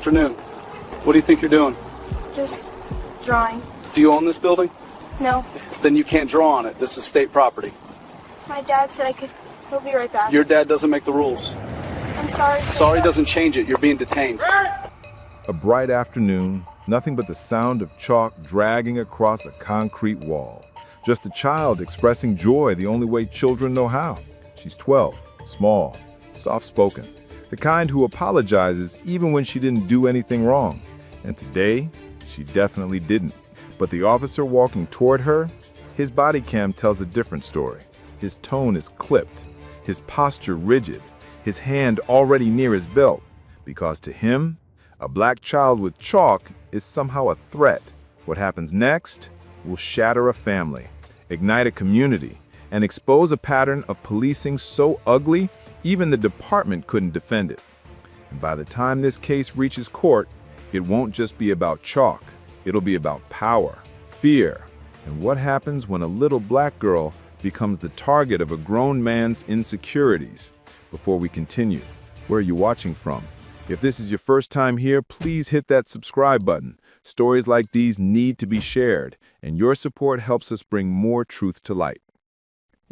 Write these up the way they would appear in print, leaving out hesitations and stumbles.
afternoon. What do you think you're doing? Just drawing. Do you own this building? No. Then you can't draw on it. This is state property. My dad said I could. He'll be right back. Your dad doesn't make the rules. I'm sorry. Sorry doesn't change it. You're being detained. A bright afternoon, nothing but the sound of chalk dragging across a concrete wall. Just a child expressing joy the only way children know how. She's 12, small, soft-spoken, the kind who apologizes even when she didn't do anything wrong. And today, she definitely didn't. But the officer walking toward her, his body cam tells a different story. His tone is clipped, his posture rigid, his hand already near his belt, because to him, a black child with chalk is somehow a threat. What happens next will shatter a family, ignite a community, and expose a pattern of policing so ugly, even the department couldn't defend it. And by the time this case reaches court, it won't just be about chalk. It'll be about power, fear, and what happens when a little black girl becomes the target of a grown man's insecurities. Before we continue, where are you watching from? If this is your first time here, please hit that subscribe button. Stories like these need to be shared, and your support helps us bring more truth to light.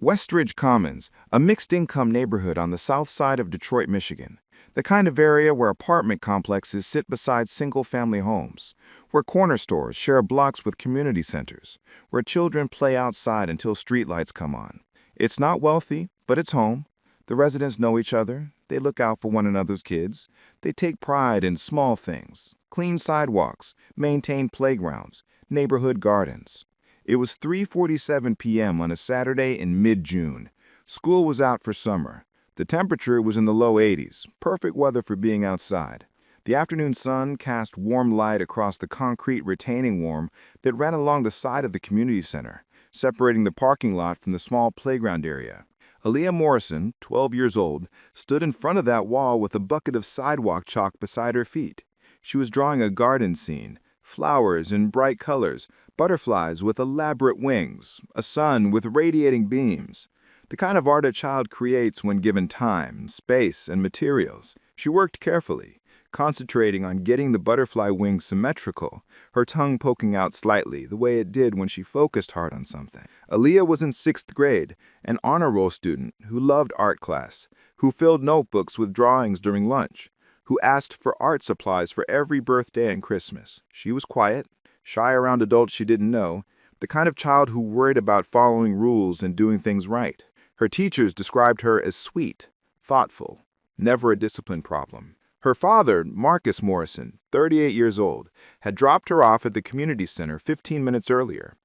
Westridge Commons, a mixed-income neighborhood on the south side of Detroit, Michigan. The kind of area where apartment complexes sit beside single-family homes, where corner stores share blocks with community centers, where children play outside until streetlights come on. It's not wealthy, but it's home. The residents know each other. They look out for one another's kids. They take pride in small things, clean sidewalks, maintain playgrounds, neighborhood gardens. It was 3:47 p.m. on a Saturday in mid-June. School was out for summer. The temperature was in the low 80s, perfect weather for being outside. The afternoon sun cast warm light across the concrete retaining wall that ran along the side of the community center, separating the parking lot from the small playground area. Aaliyah Morrison, 12 years old, stood in front of that wall with a bucket of sidewalk chalk beside her feet. She was drawing a garden scene, flowers in bright colors, butterflies with elaborate wings, a sun with radiating beams. The kind of art a child creates when given time, space, and materials. She worked carefully, concentrating on getting the butterfly wings symmetrical, her tongue poking out slightly, the way it did when she focused hard on something. Aaliyah was in 6th grade, an honor roll student who loved art class, who filled notebooks with drawings during lunch, who asked for art supplies for every birthday and Christmas. She was quiet, shy around adults she didn't know, the kind of child who worried about following rules and doing things right. Her teachers described her as sweet, thoughtful, never a discipline problem. Her father, Marcus Morrison, 38 years old, had dropped her off at the community center 15 minutes earlier.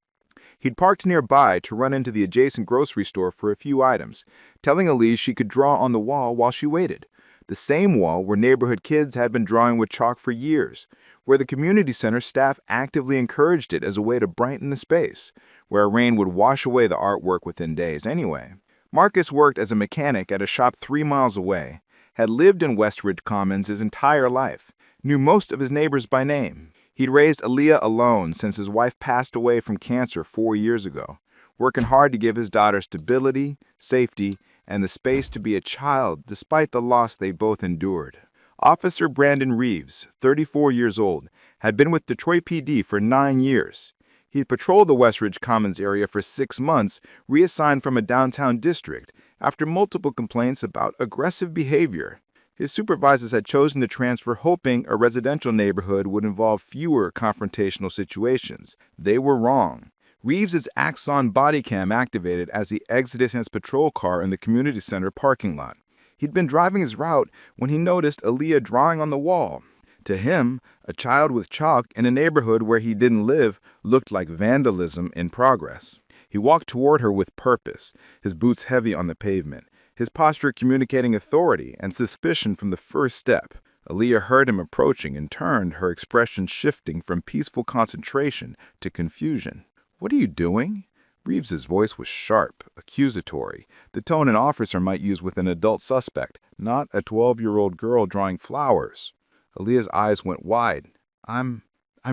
He'd parked nearby to run into the adjacent grocery store for a few items, telling Elise she could draw on the wall while she waited. The same wall where neighborhood kids had been drawing with chalk for years, where the community center staff actively encouraged it as a way to brighten the space, where rain would wash away the artwork within days anyway. Marcus worked as a mechanic at a shop 3 miles away, had lived in Westridge Commons his entire life, knew most of his neighbors by name. He'd raised Aaliyah alone since his wife passed away from cancer 4 years ago, working hard to give his daughter stability, safety, and the space to be a child despite the loss they both endured. Officer Brandon Reeves, 34 years old, had been with Detroit PD for 9 years. He'd patrolled the Westridge Commons area for 6 months, reassigned from a downtown district, after multiple complaints about aggressive behavior. His supervisors had chosen to transfer, hoping a residential neighborhood would involve fewer confrontational situations. They were wrong. Reeves' Axon Bodycam activated as he exited his patrol car in the community center parking lot. He'd been driving his route when he noticed Aaliyah drawing on the wall. To him, a child with chalk in a neighborhood where he didn't live looked like vandalism in progress. He walked toward her with purpose, his boots heavy on the pavement, his posture communicating authority and suspicion from the first step. Aaliyah heard him approaching and turned, her expression shifting from peaceful concentration to confusion. "What are you doing?" Reeves's voice was sharp, accusatory, the tone an officer might use with an adult suspect, not a 12-year-old girl drawing flowers. Aaliyah's eyes went wide. I'm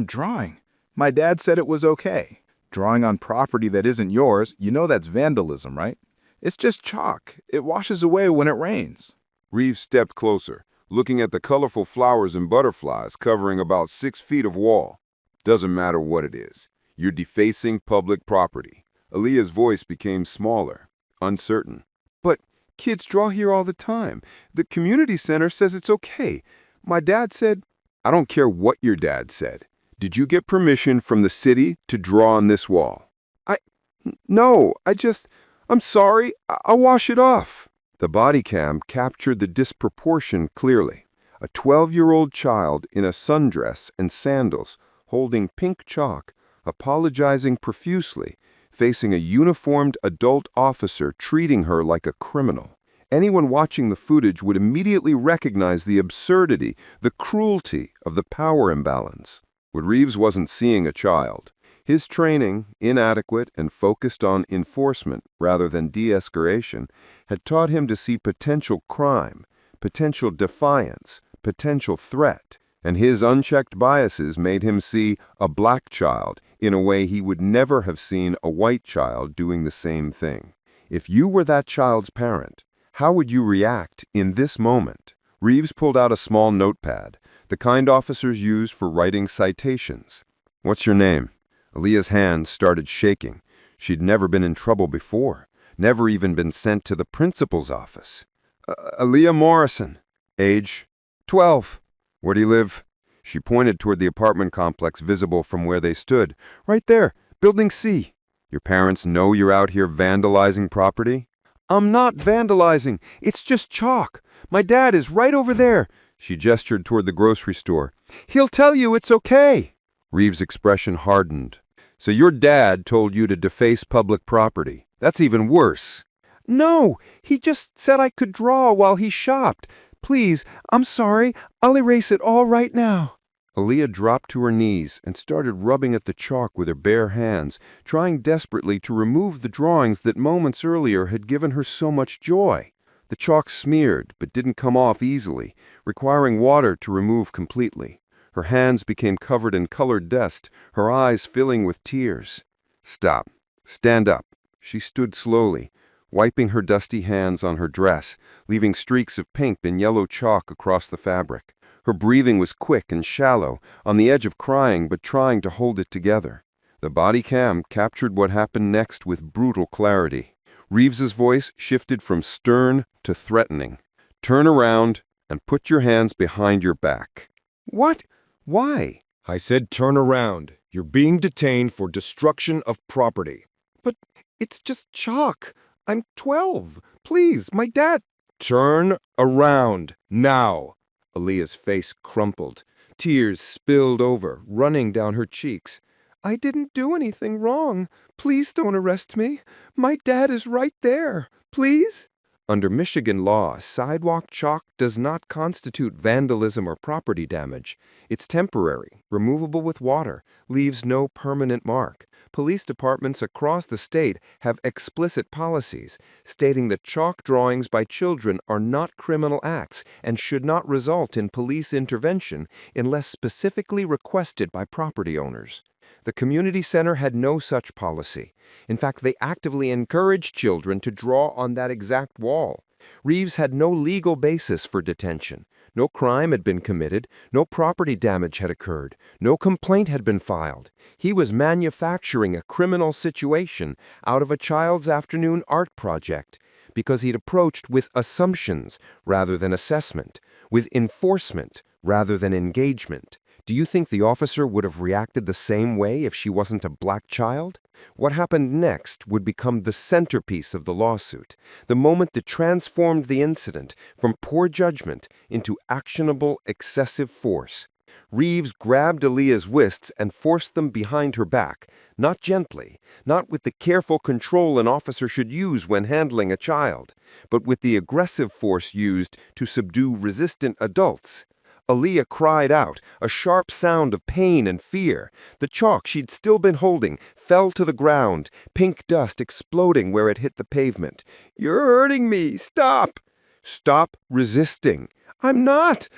drawing. My dad said it was okay. Drawing on property that isn't yours, you know that's vandalism, right? It's just chalk. It washes away when it rains." Reeves stepped closer, looking at the colorful flowers and butterflies covering about 6 feet of wall. Doesn't matter what it is. You're defacing public property. Aaliyah's voice became smaller, uncertain. But kids draw here all the time. The community center says it's okay. My dad said, I don't care what your dad said. Did you get permission from the city to draw on this wall? No, I'm sorry, I'll wash it off. The body cam captured the disproportion clearly. A 12-year-old child in a sundress and sandals, holding pink chalk, apologizing profusely, facing a uniformed adult officer treating her like a criminal. Anyone watching the footage would immediately recognize the absurdity, the cruelty of the power imbalance. But Reeves wasn't seeing a child. His training, inadequate and focused on enforcement rather than de-escalation, had taught him to see potential crime, potential defiance, potential threat, and his unchecked biases made him see a black child in a way he would never have seen a white child doing the same thing. If you were that child's parent, how would you react in this moment? Reeves pulled out a small notepad, the kind officers use for writing citations. What's your name? Aaliyah's hand started shaking. She'd never been in trouble before, never even been sent to the principal's office. Aaliyah Morrison. Age? 12. Where do you live? She pointed toward the apartment complex visible from where they stood. Right there, Building C. Your parents know you're out here vandalizing property? I'm not vandalizing. It's just chalk. My dad is right over there. She gestured toward the grocery store. He'll tell you it's okay. Reeves' expression hardened. So your dad told you to deface public property. That's even worse. No, he just said I could draw while he shopped. Please, I'm sorry. I'll erase it all right now. Aaliyah dropped to her knees and started rubbing at the chalk with her bare hands, trying desperately to remove the drawings that moments earlier had given her so much joy. The chalk smeared but didn't come off easily, requiring water to remove completely. Her hands became covered in colored dust, her eyes filling with tears. Stop. Stand up. She stood slowly, wiping her dusty hands on her dress, leaving streaks of pink and yellow chalk across the fabric. Her breathing was quick and shallow, on the edge of crying but trying to hold it together. The body cam captured what happened next with brutal clarity. Reeves's voice shifted from stern to threatening. Turn around and put your hands behind your back. What? Why? I said turn around. You're being detained for destruction of property. But it's just chalk. I'm 12. Please, my dad. Turn around, now. Aaliyah's face crumpled. Tears spilled over, running down her cheeks. I didn't do anything wrong. Please don't arrest me. My dad is right there. Please? Under Michigan law, sidewalk chalk does not constitute vandalism or property damage. It's temporary, removable with water, leaves no permanent mark. Police departments across the state have explicit policies stating that chalk drawings by children are not criminal acts and should not result in police intervention unless specifically requested by property owners. The community center had no such policy. In fact, they actively encouraged children to draw on that exact wall. Reeves had no legal basis for detention. No crime had been committed, no property damage had occurred, no complaint had been filed. He was manufacturing a criminal situation out of a child's afternoon art project because he'd approached with assumptions rather than assessment, with enforcement rather than engagement. Do you think the officer would have reacted the same way if she wasn't a black child? What happened next would become the centerpiece of the lawsuit, the moment that transformed the incident from poor judgment into actionable excessive force. Reeves grabbed Aaliyah's wrists and forced them behind her back, not gently, not with the careful control an officer should use when handling a child, but with the aggressive force used to subdue resistant adults. Aaliyah cried out, a sharp sound of pain and fear. The chalk she'd still been holding fell to the ground, pink dust exploding where it hit the pavement. "You're hurting me! Stop!" "Stop resisting!" I'm not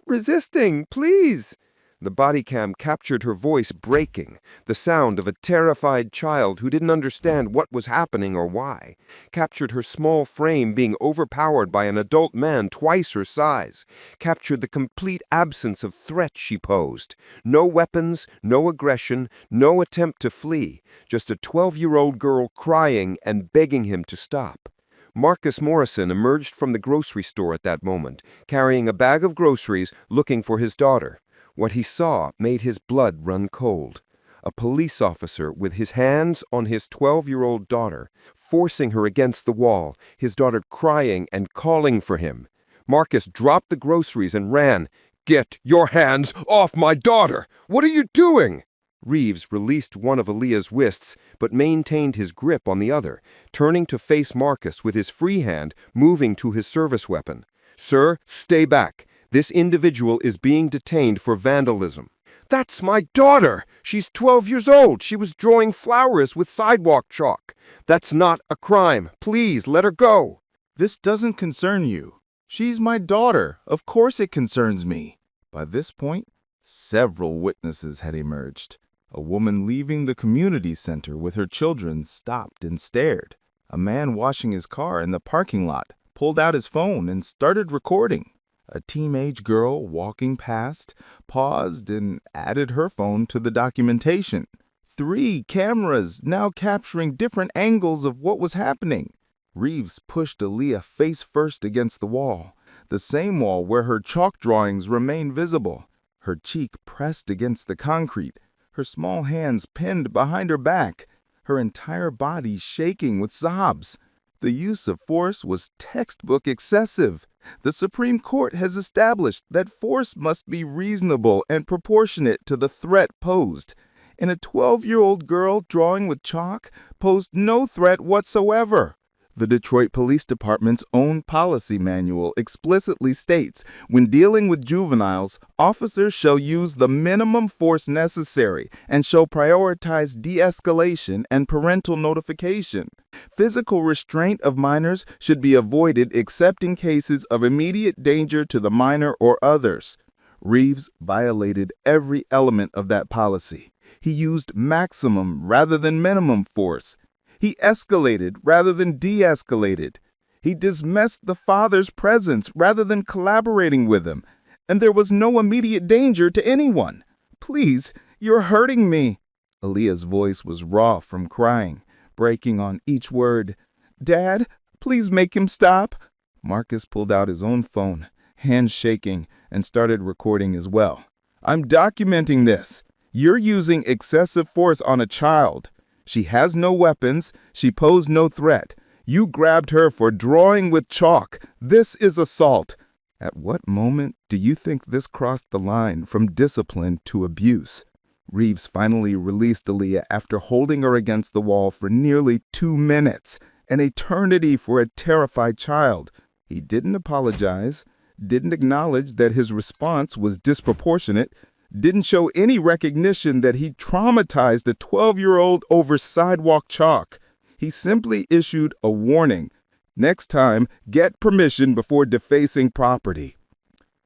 resisting! Please!" The body cam captured her voice breaking, the sound of a terrified child who didn't understand what was happening or why, captured her small frame being overpowered by an adult man twice her size, captured the complete absence of threat she posed. No weapons, no aggression, no attempt to flee, just a 12-year-old girl crying and begging him to stop. Marcus Morrison emerged from the grocery store at that moment, carrying a bag of groceries, looking for his daughter. What he saw made his blood run cold. A police officer with his hands on his 12-year-old daughter, forcing her against the wall, his daughter crying and calling for him. Marcus dropped the groceries and ran. "Get your hands off my daughter! What are you doing?" Reeves released one of Aaliyah's wrists, but maintained his grip on the other, turning to face Marcus with his free hand moving to his service weapon. "Sir, stay back. This individual is being detained for vandalism." "That's my daughter! She's 12 years old. She was drawing flowers with sidewalk chalk. That's not a crime. Please let her go." "This doesn't concern you. She's my daughter. Of course it concerns me." By this point, several witnesses had emerged. A woman leaving the community center with her children stopped and stared. A man washing his car in the parking lot pulled out his phone and started recording. A teenage girl walking past paused and added her phone to the documentation. 3 cameras now capturing different angles of what was happening. Reeves pushed Aaliyah face first against the wall, the same wall where her chalk drawings remain visible. Her cheek pressed against the concrete, her small hands pinned behind her back, her entire body shaking with sobs. The use of force was textbook excessive. The Supreme Court has established that force must be reasonable and proportionate to the threat posed. And a 12-year-old girl drawing with chalk posed no threat whatsoever. The Detroit Police Department's own policy manual explicitly states, when dealing with juveniles, officers shall use the minimum force necessary and shall prioritize de-escalation and parental notification. Physical restraint of minors should be avoided except in cases of immediate danger to the minor or others. Reeves violated every element of that policy. He used maximum rather than minimum force. He escalated rather than de-escalated. He dismissed the father's presence rather than collaborating with him. And there was no immediate danger to anyone. "Please, you're hurting me." Aaliyah's voice was raw from crying, breaking on each word. "Dad, please make him stop." Marcus pulled out his own phone, hands shaking, and started recording as well. "I'm documenting this. You're using excessive force on a child. She has no weapons. She posed no threat. You grabbed her for drawing with chalk. This is assault." At what moment do you think this crossed the line from discipline to abuse? Reeves finally released Aaliyah after holding her against the wall for nearly 2 minutes, an eternity for a terrified child. He didn't apologize, didn't acknowledge that his response was disproportionate, didn't show any recognition that he traumatized a 12-year-old over sidewalk chalk. He simply issued a warning. Next time, get permission before defacing property.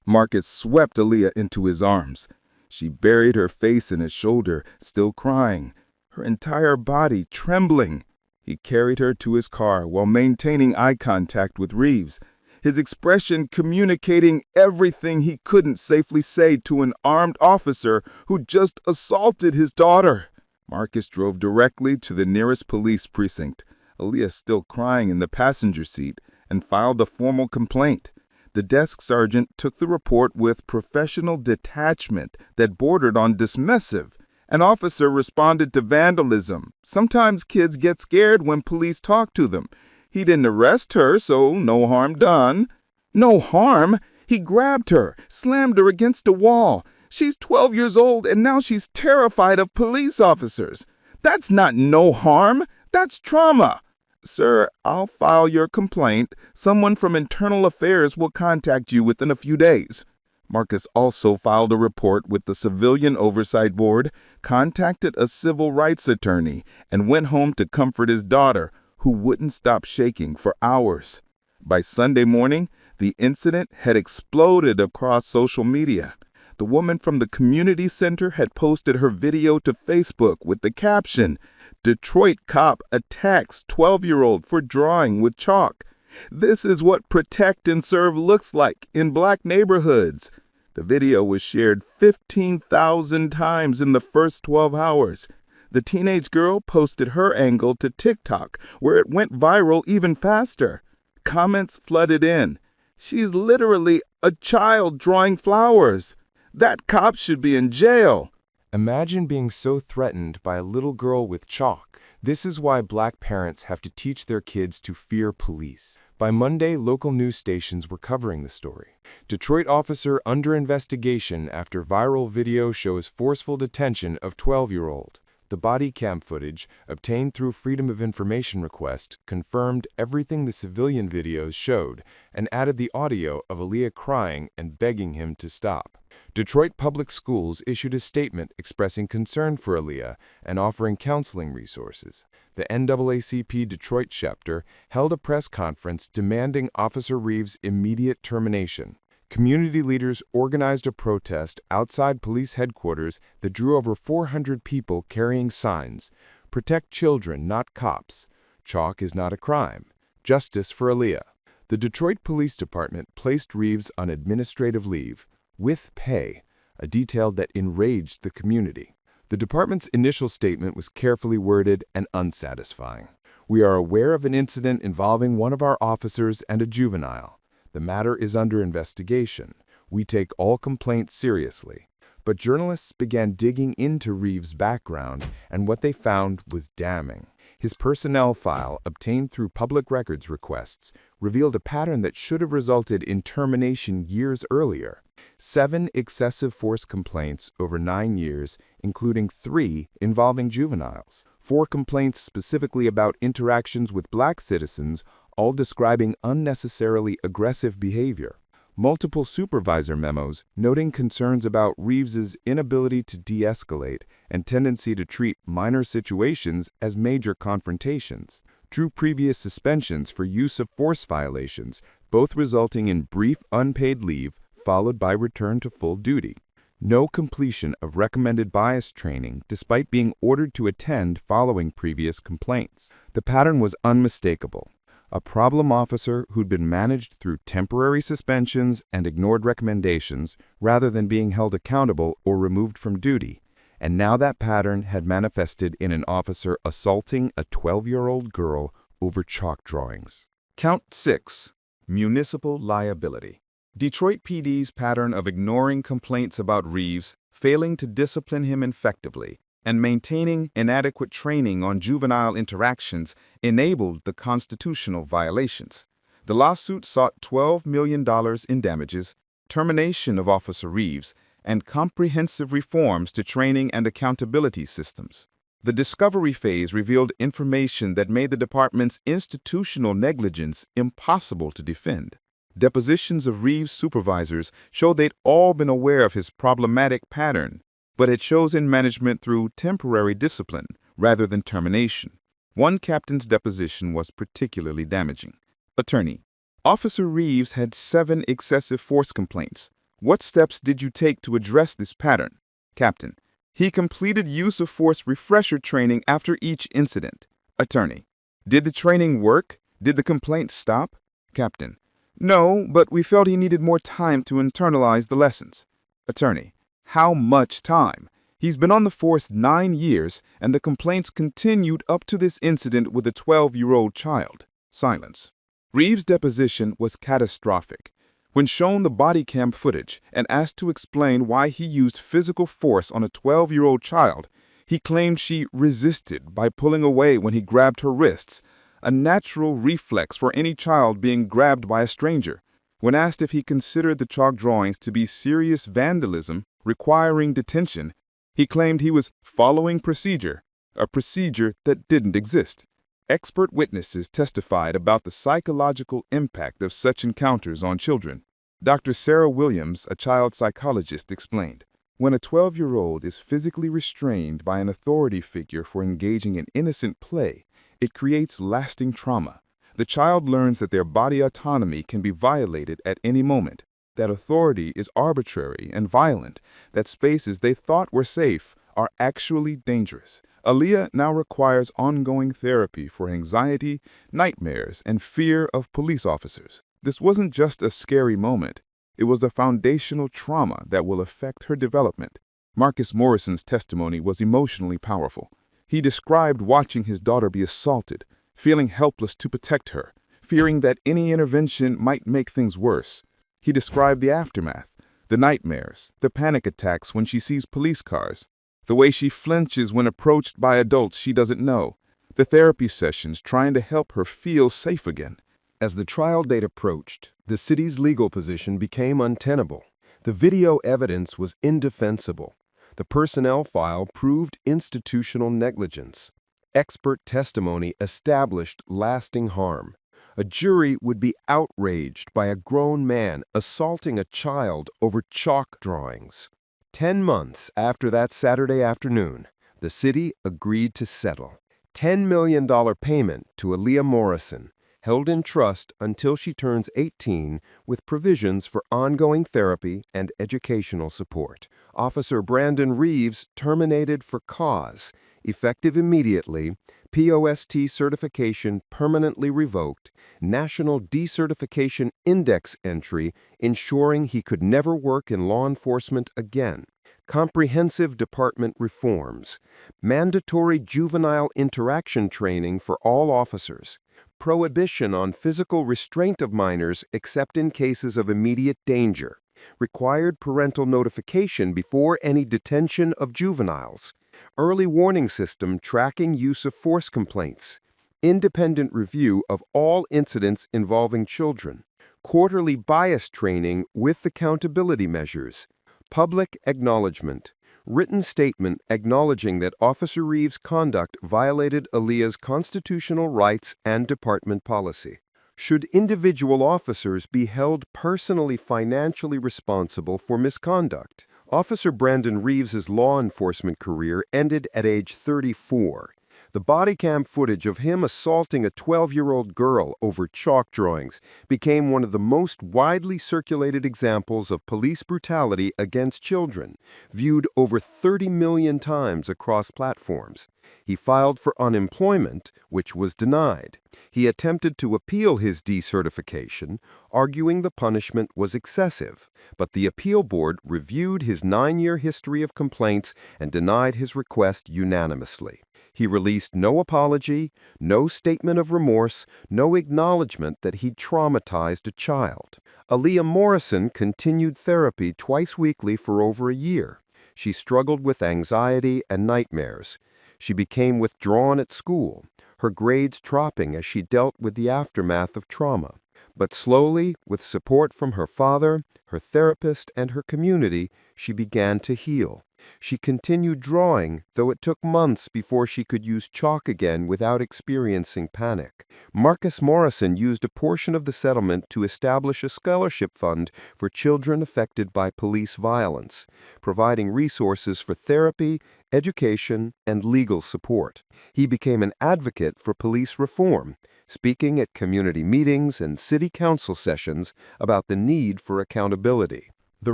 Marcus swept Aaliyah into his arms. She buried her face in his shoulder, still crying, her entire body trembling. He carried her to his car while maintaining eye contact with Reeves, his expression communicating everything he couldn't safely say to an armed officer who just assaulted his daughter. Marcus drove directly to the nearest police precinct, Aaliyah still crying in the passenger seat, and filed a formal complaint. The desk sergeant took the report with professional detachment that bordered on dismissive. An officer responded to vandalism. Sometimes kids get scared when police talk to them. He didn't arrest her, so no harm done. No harm? He grabbed her, slammed her against a wall. She's 12 years old, and now she's terrified of police officers. That's not no harm. That's trauma. Sir, I'll file your complaint. Someone from Internal Affairs will contact you within a few days. Marcus also filed a report with the Civilian Oversight Board, contacted a civil rights attorney, and went home to comfort his daughter, who wouldn't stop shaking for hours. By Sunday morning, the incident had exploded across social media. The woman from the community center had posted her video to Facebook with the caption, "Detroit cop attacks 12-year-old for drawing with chalk. This is what protect and serve looks like in black neighborhoods." The video was shared 15,000 times in the first 12 hours. The teenage girl posted her angle to TikTok, where it went viral even faster. Comments flooded in. "She's literally a child drawing flowers. That cop should be in jail." Imagine being so threatened by a little girl with chalk. This is why black parents have to teach their kids to fear police. By Monday, local news stations were covering the story. Detroit officer under investigation after viral video shows forceful detention of 12-year-old. The Bodycam footage, obtained through Freedom of Information request, confirmed everything the civilian videos showed and added the audio of Aaliyah crying and begging him to stop. Detroit Public Schools issued a statement expressing concern for Aaliyah and offering counseling resources. The NAACP Detroit chapter held a press conference demanding Officer Reeves' immediate termination. Community leaders organized a protest outside police headquarters that drew over 400 people carrying signs, "Protect children, not cops. Chalk is not a crime. Justice for Aaliyah." The Detroit Police Department placed Reeves on administrative leave, with pay, a detail that enraged the community. The department's initial statement was carefully worded and unsatisfying. "We are aware of an incident involving one of our officers and a juvenile. The matter is under investigation. We take all complaints seriously." But journalists began digging into Reeves' background, and what they found was damning. His personnel file, obtained through public records requests, revealed a pattern that should have resulted in termination years earlier. 7 excessive force complaints over 9 years, including 3 involving juveniles. 4 complaints specifically about interactions with black citizens, all describing unnecessarily aggressive behavior. Multiple supervisor memos noting concerns about Reeves's inability to de-escalate and tendency to treat minor situations as major confrontations. 2 previous suspensions for use of force violations, both resulting in brief unpaid leave followed by return to full duty. No completion of recommended bias training despite being ordered to attend following previous complaints. The pattern was unmistakable. A problem officer who'd been managed through temporary suspensions and ignored recommendations rather than being held accountable or removed from duty. And now that pattern had manifested in an officer assaulting a 12-year-old girl over chalk drawings. Count 6. Municipal liability. Detroit PD's pattern of ignoring complaints about Reeves, failing to discipline him effectively, and maintaining inadequate training on juvenile interactions enabled the constitutional violations. The lawsuit sought $12 million in damages, termination of Officer Reeves, and comprehensive reforms to training and accountability systems. The discovery phase revealed information that made the department's institutional negligence impossible to defend. Depositions of Reeves' supervisors showed they'd all been aware of his problematic pattern, but had chosen management through temporary discipline rather than termination. One captain's deposition was particularly damaging. Attorney: Officer Reeves had 7 excessive force complaints. What steps did you take to address this pattern? Captain: He completed use of force refresher training after each incident. Attorney: Did the training work? Did the complaints stop? Captain: No, but we felt he needed more time to internalize the lessons. Attorney: How much time? He's been on the force 9 years, and the complaints continued up to this incident with a 12-year-old child. Silence. Reeves' deposition was catastrophic. When shown the body cam footage and asked to explain why he used physical force on a 12-year-old child, he claimed she resisted by pulling away when he grabbed her wrists, a natural reflex for any child being grabbed by a stranger. When asked if he considered the chalk drawings to be serious vandalism requiring detention, he claimed he was following procedure, a procedure that didn't exist. Expert witnesses testified about the psychological impact of such encounters on children. Dr. Sarah Williams, a child psychologist, explained, "When a 12-year-old is physically restrained by an authority figure for engaging in innocent play, it creates lasting trauma. The child learns that their body autonomy can be violated at any moment. that authority is arbitrary and violent, that spaces they thought were safe are actually dangerous. Aaliyah now requires ongoing therapy for anxiety, nightmares, and fear of police officers. This wasn't just a scary moment. It was the foundational trauma that will affect her development. Marcus Morrison's testimony was emotionally powerful. He described watching his daughter be assaulted, feeling helpless to protect her, fearing that any intervention might make things worse. He described the aftermath, the nightmares, the panic attacks when she sees police cars, the way she flinches when approached by adults she doesn't know, the therapy sessions trying to help her feel safe again. As the trial date approached, the city's legal position became untenable. The video evidence was indefensible. The personnel file proved institutional negligence. Expert testimony established lasting harm. A jury would be outraged by a grown man assaulting a child over chalk drawings. 10 months after that Saturday afternoon, the city agreed to settle. $10 million payment to Aaliyah Morrison, held in trust until she turns 18 with provisions for ongoing therapy and educational support. Officer Brandon Reeves terminated for cause, effective immediately, POST certification permanently revoked, National Decertification Index entry ensuring he could never work in law enforcement again, comprehensive department reforms, mandatory juvenile interaction training for all officers, prohibition on physical restraint of minors except in cases of immediate danger, required parental notification before any detention of juveniles, early warning system tracking use of force complaints, independent review of all incidents involving children, quarterly bias training with accountability measures, public acknowledgement, written statement acknowledging that Officer Reeves' conduct violated Aaliyah's constitutional rights and department policy. Should individual officers be held personally financially responsible for misconduct? Officer Brandon Reeves' law enforcement career ended at age 34. The Bodycam footage of him assaulting a 12-year-old girl over chalk drawings became one of the most widely circulated examples of police brutality against children, viewed over 30 million times across platforms. He filed for unemployment, which was denied. He attempted to appeal his decertification, arguing the punishment was excessive, but the appeal board reviewed his 9-year history of complaints and denied his request unanimously. He released no apology, no statement of remorse, no acknowledgement that he'd traumatized a child. Aaliyah Morrison continued therapy twice weekly for over a year. She struggled with anxiety and nightmares. She became withdrawn at school, her grades dropping as she dealt with the aftermath of trauma. But slowly, with support from her father, her therapist, and her community, she began to heal. She continued drawing, though it took months before she could use chalk again without experiencing panic. Marcus Morrison used a portion of the settlement to establish a scholarship fund for children affected by police violence, providing resources for therapy, education, and legal support. He became an advocate for police reform, speaking at community meetings and city council sessions about the need for accountability. The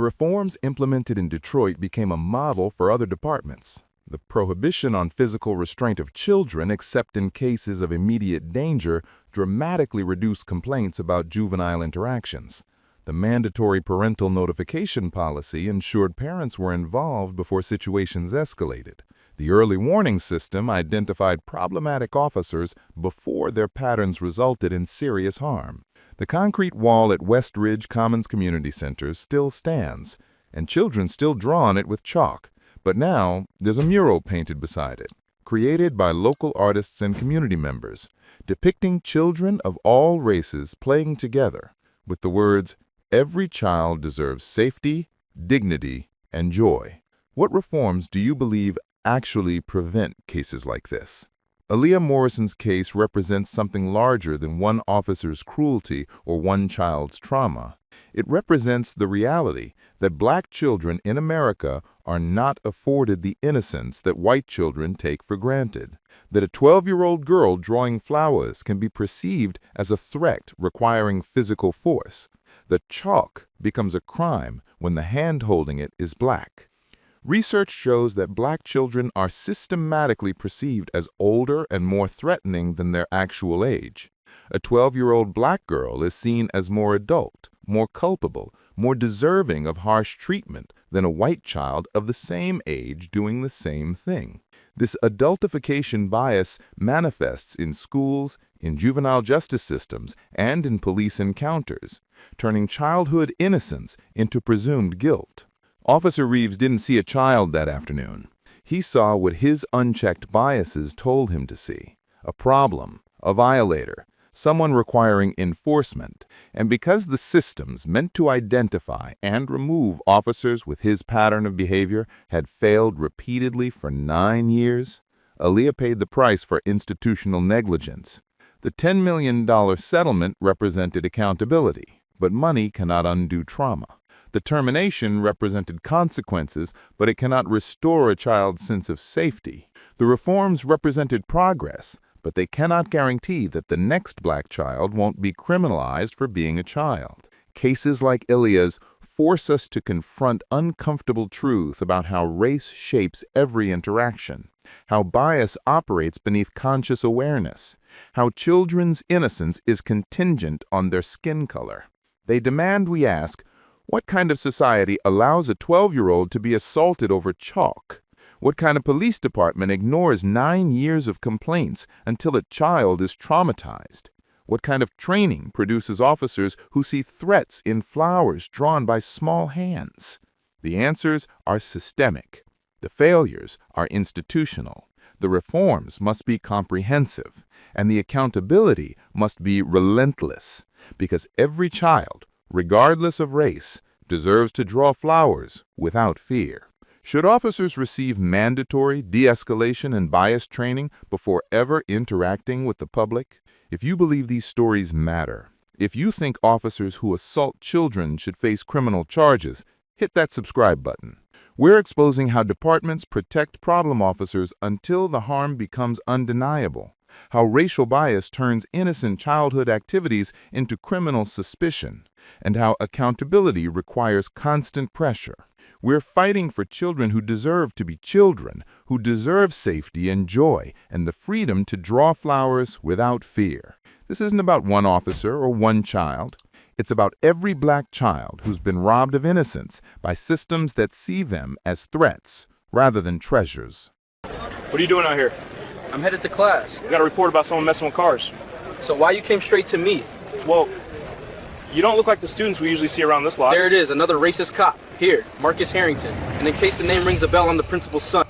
reforms implemented in Detroit became a model for other departments. The prohibition on physical restraint of children except in cases of immediate danger dramatically reduced complaints about juvenile interactions. The mandatory parental notification policy ensured parents were involved before situations escalated. The early warning system identified problematic officers before their patterns resulted in serious harm. The concrete wall at West Ridge Commons Community Center still stands, and children still draw on it with chalk, but now there's a mural painted beside it, created by local artists and community members, depicting children of all races playing together, with the words, "Every child deserves safety, dignity, and joy." What reforms do you believe actually prevent cases like this? Aaliyah Morrison's case represents something larger than one officer's cruelty or one child's trauma. It represents the reality that Black children in America are not afforded the innocence that white children take for granted. That a 12-year-old girl drawing flowers can be perceived as a threat requiring physical force. The chalk becomes a crime when the hand holding it is black. Research shows that black children are systematically perceived as older and more threatening than their actual age. A 12-year-old black girl is seen as more adult, more culpable, more deserving of harsh treatment than a white child of the same age doing the same thing. This adultification bias manifests in schools, in juvenile justice systems, and in police encounters, turning childhood innocence into presumed guilt. Officer Reeves didn't see a child that afternoon. He saw what his unchecked biases told him to see: a problem, a violator, someone requiring enforcement. And because the systems meant to identify and remove officers with his pattern of behavior had failed repeatedly for 9 years, Aaliyah paid the price for institutional negligence. The $10 million settlement represented accountability, but money cannot undo trauma. The termination represented consequences, but it cannot restore a child's sense of safety. The reforms represented progress, but they cannot guarantee that the next black child won't be criminalized for being a child. Cases like Aaliyah's force us to confront uncomfortable truth about how race shapes every interaction, how bias operates beneath conscious awareness, how children's innocence is contingent on their skin color. They demand we ask, what kind of society allows a 12-year-old to be assaulted over chalk? What kind of police department ignores 9 years of complaints until a child is traumatized? What kind of training produces officers who see threats in flowers drawn by small hands? The answers are systemic. The failures are institutional. The reforms must be comprehensive, and the accountability must be relentless, because every child, regardless of race, deserves to draw flowers without fear. Should officers receive mandatory de-escalation and bias training before ever interacting with the public? If you believe these stories matter, if you think officers who assault children should face criminal charges, hit that subscribe button. We're exposing how departments protect problem officers until the harm becomes undeniable, how racial bias turns innocent childhood activities into criminal suspicion, and how accountability requires constant pressure. We're fighting for children who deserve to be children, who deserve safety and joy, and the freedom to draw flowers without fear. This isn't about one officer or one child. It's about every black child who's been robbed of innocence by systems that see them as threats rather than treasures. What are you doing out here? I'm headed to class. We got a report about someone messing with cars. So why you came straight to me? Well, you don't look like the students we usually see around this lot. There it is, another racist cop. Here, Marcus Harrington. And in case the name rings a bell, I'm the principal's son.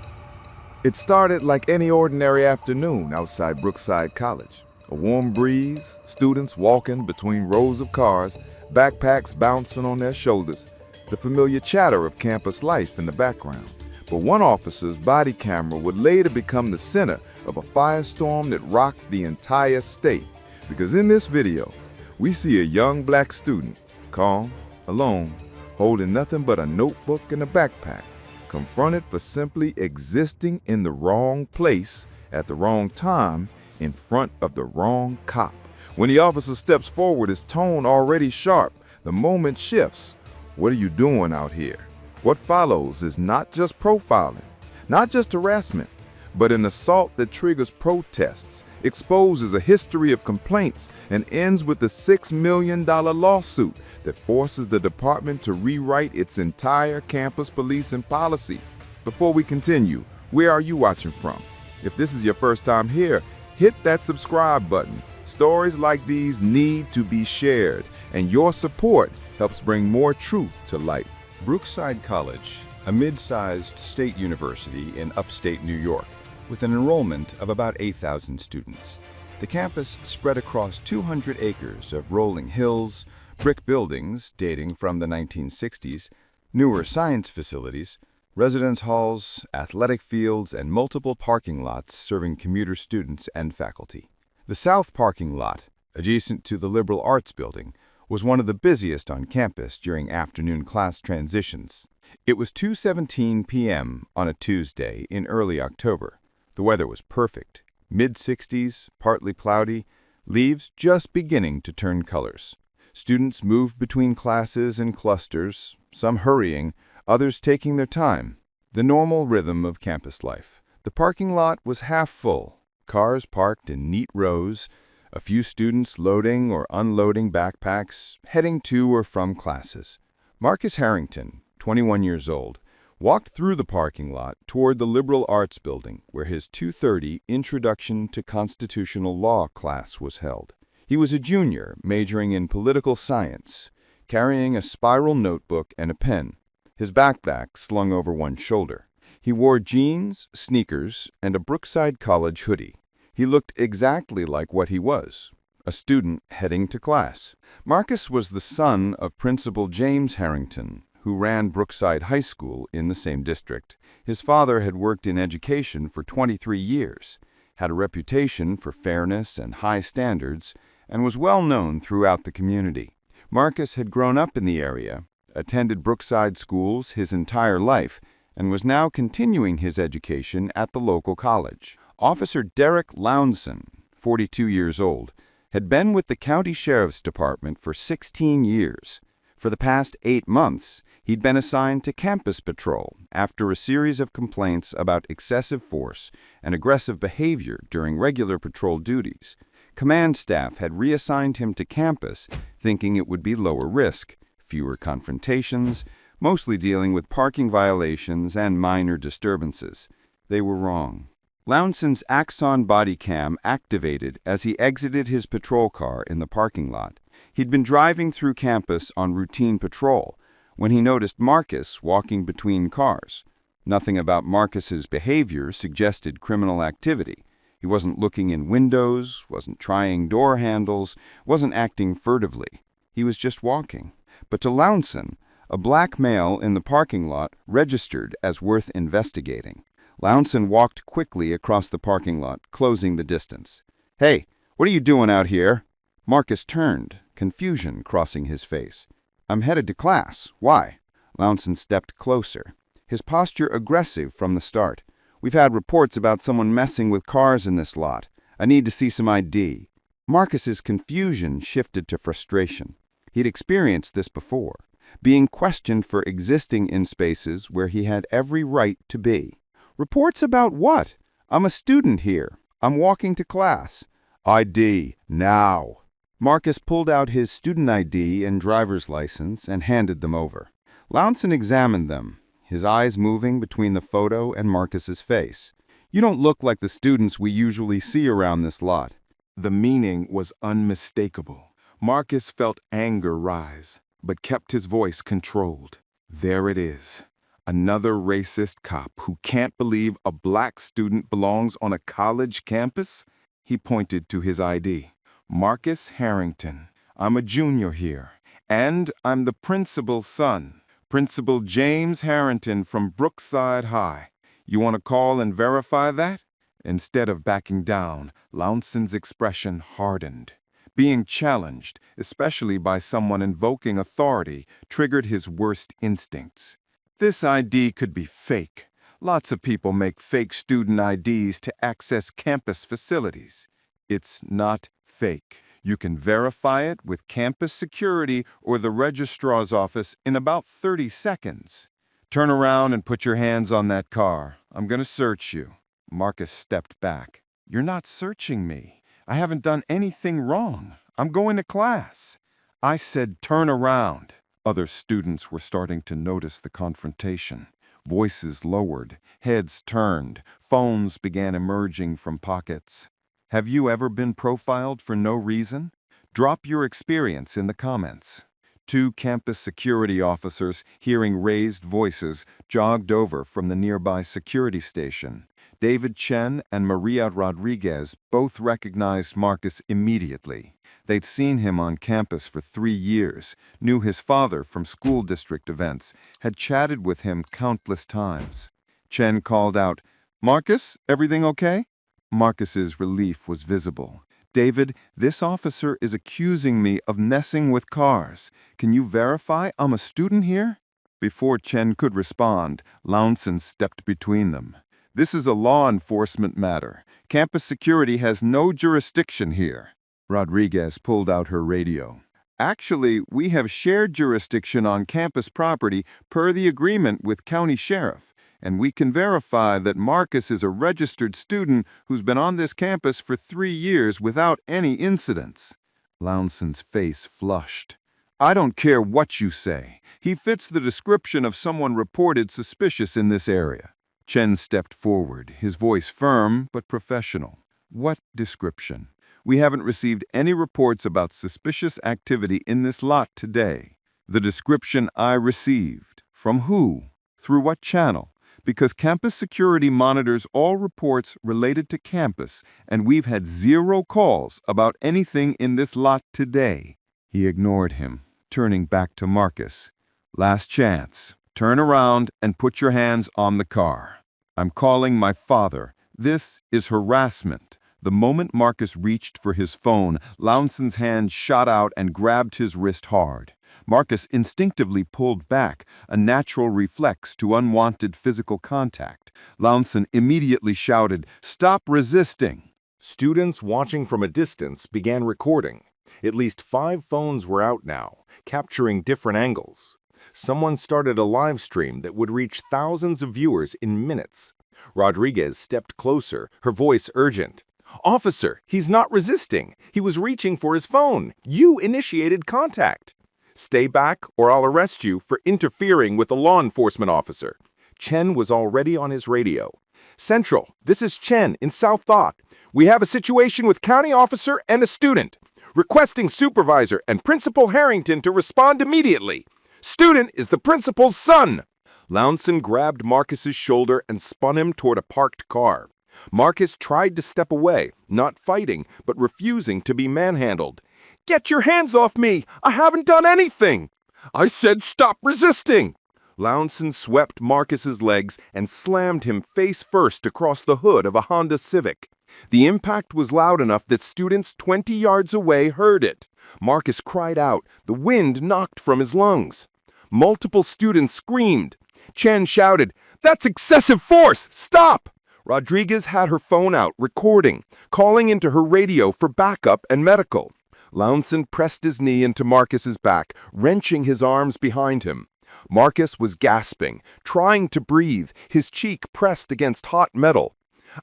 It started like any ordinary afternoon outside Brookside College. A warm breeze, students walking between rows of cars, backpacks bouncing on their shoulders, the familiar chatter of campus life in the background. But one officer's body camera would later become the center of a firestorm that rocked the entire state. Because in this video, we see a young black student, calm, alone, holding nothing but a notebook and a backpack, confronted for simply existing in the wrong place at the wrong time in front of the wrong cop. When the officer steps forward, his tone already sharp, the moment shifts. What are you doing out here? What follows is not just profiling, not just harassment, but an assault that triggers protests, exposes a history of complaints, and ends with a $6 million lawsuit that forces the department to rewrite its entire campus policing policy. Before we continue, where are you watching from? If this is your first time here, hit that subscribe button. Stories like these need to be shared, and your support helps bring more truth to light. Brookside College, a mid-sized state university in upstate New York, with an enrollment of about 8,000 students. The campus spread across 200 acres of rolling hills, brick buildings dating from the 1960s, newer science facilities, residence halls, athletic fields, and multiple parking lots serving commuter students and faculty. The south parking lot, adjacent to the Liberal Arts Building, was one of the busiest on campus during afternoon class transitions. It was 2:17 p.m. on a Tuesday in early October. The weather was perfect, mid-60s, partly cloudy, leaves just beginning to turn colors. Students moved between classes in clusters, some hurrying, others taking their time. The normal rhythm of campus life. The parking lot was half full, cars parked in neat rows, a few students loading or unloading backpacks, heading to or from classes. Marcus Harrington, 21 years old, walked through the parking lot toward the Liberal Arts Building, where his 2:30 Introduction to Constitutional Law class was held. He was a junior, majoring in political science, carrying a spiral notebook and a pen, his backpack slung over one shoulder. He wore jeans, sneakers, and a Brookside College hoodie. He looked exactly like what he was, a student heading to class. Marcus was the son of Principal James Harrington, who ran Brookside High School in the same district. His father had worked in education for 23 years, had a reputation for fairness and high standards, and was well known throughout the community. Marcus had grown up in the area, attended Brookside schools his entire life, and was now continuing his education at the local college. Officer Derek Lownson, 42 years old, had been with the county sheriff's department for 16 years. For the past 8 months, he'd been assigned to campus patrol after a series of complaints about excessive force and aggressive behavior during regular patrol duties. Command staff had reassigned him to campus, thinking it would be lower risk, fewer confrontations, mostly dealing with parking violations and minor disturbances. They were wrong. Lounson's Axon Bodycam activated as he exited his patrol car in the parking lot. He'd been driving through campus on routine patrol when he noticed Marcus walking between cars. Nothing about Marcus's behavior suggested criminal activity. He wasn't looking in windows, wasn't trying door handles, wasn't acting furtively. He was just walking. But to Lownson, a black male in the parking lot registered as worth investigating. Lownson walked quickly across the parking lot, closing the distance. "Hey, what are you doing out here?" Marcus turned, confusion crossing his face. "I'm headed to class. Why?" Lownson stepped closer, his posture aggressive from the start. "We've had reports about someone messing with cars in this lot. I need to see some ID." Marcus's confusion shifted to frustration. He'd experienced this before, being questioned for existing in spaces where he had every right to be. "Reports about what? I'm a student here. I'm walking to class." "ID, now." Marcus pulled out his student ID and driver's license and handed them over. Lownson examined them, his eyes moving between the photo and Marcus's face. "You don't look like the students we usually see around this lot." The meaning was unmistakable. Marcus felt anger rise, but kept his voice controlled. There it is. Another racist cop who can't believe a black student belongs on a college campus? He pointed to his ID. "Marcus Harrington. I'm a junior here, and I'm the principal's son, Principal James Harrington from Brookside High. You want to call and verify that?" Instead of backing down, Lounson's expression hardened. Being challenged, especially by someone invoking authority, triggered his worst instincts. This ID could be fake. Lots of people make fake student IDs to access campus facilities. It's not fake. You can verify it with campus security or the registrar's office in about 30 seconds. "Turn around and put your hands on that car. I'm going to search you." Marcus stepped back. "You're not searching me. I haven't done anything wrong. I'm going to class." "I said turn around." Other students were starting to notice the confrontation. Voices lowered, heads turned, phones began emerging from pockets. Have you ever been profiled for no reason? Drop your experience in the comments. Two campus security officers, hearing raised voices, jogged over from the nearby security station. David Chen and Maria Rodriguez both recognized Marcus immediately. They'd seen him on campus for 3 years, knew his father from school district events, had chatted with him countless times. Chen called out, "Marcus, everything okay?" Marcus's relief was visible. "David, this officer is accusing me of messing with cars. Can you verify I'm a student here?" Before Chen could respond, Lownson stepped between them. "This is a law enforcement matter. Campus security has no jurisdiction here." Rodriguez pulled out her radio. Actually, we have shared jurisdiction on campus property per the agreement with County Sheriff, and we can verify that Marcus is a registered student who's been on this campus for 3 years without any incidents. Lounson's face flushed. I don't care what you say. He fits the description of someone reported suspicious in this area. Chen stepped forward, his voice firm but professional. What description? We haven't received any reports about suspicious activity in this lot today. The description I received. From who? Through what channel? Because campus security monitors all reports related to campus, and we've had 0 calls about anything in this lot today. He ignored him, turning back to Marcus. Last chance. Turn around and put your hands on the car. I'm calling my father. This is harassment. The moment Marcus reached for his phone, Lounson's hand shot out and grabbed his wrist hard. Marcus instinctively pulled back, a natural reflex to unwanted physical contact. Lounson immediately shouted, "Stop resisting!" Students watching from a distance began recording. At least 5 phones were out now, capturing different angles. Someone started a live stream that would reach thousands of viewers in minutes. Rodriguez stepped closer, her voice urgent. "Officer, he's not resisting. He was reaching for his phone. You initiated contact." "Stay back or I'll arrest you for interfering with a law enforcement officer." Chen was already on his radio. "Central, this is Chen in South Thought. We have a situation with county officer and a student. Requesting supervisor and Principal Harrington to respond immediately. Student is the principal's son." Lounson grabbed Marcus's shoulder and spun him toward a parked car. Marcus tried to step away, not fighting, but refusing to be manhandled. "Get your hands off me! I haven't done anything!" "I said stop resisting!" Lounson swept Marcus's legs and slammed him face first across the hood of a Honda Civic. The impact was loud enough that students 20 yards away heard it. Marcus cried out, the wind knocked from his lungs. Multiple students screamed. Chen shouted, "That's excessive force! Stop!" Rodriguez had her phone out, recording, calling into her radio for backup and medical. Lounson pressed his knee into Marcus's back, wrenching his arms behind him. Marcus was gasping, trying to breathe, his cheek pressed against hot metal.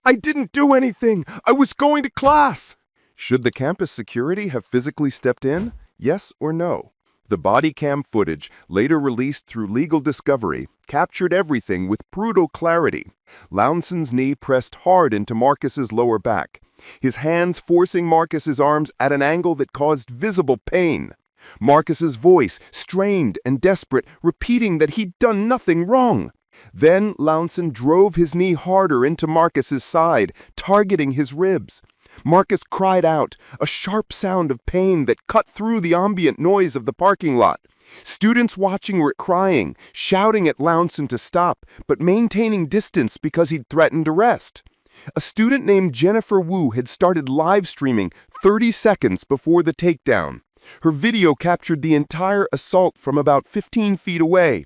"I didn't do anything! I was going to class!" Should the campus security have physically stepped in? Yes or no? The Bodycam footage, later released through legal discovery, captured everything with brutal clarity. Lounson's knee pressed hard into Marcus's lower back, his hands forcing Marcus's arms at an angle that caused visible pain. Marcus's voice, strained and desperate, repeating that he'd done nothing wrong. Then Lounson drove his knee harder into Marcus's side, targeting his ribs. Marcus cried out, a sharp sound of pain that cut through the ambient noise of the parking lot. Students watching were crying, shouting at Lounson to stop, but maintaining distance because he'd threatened arrest. A student named Jennifer Wu had started live streaming 30 seconds before the takedown. Her video captured the entire assault from about 15 feet away.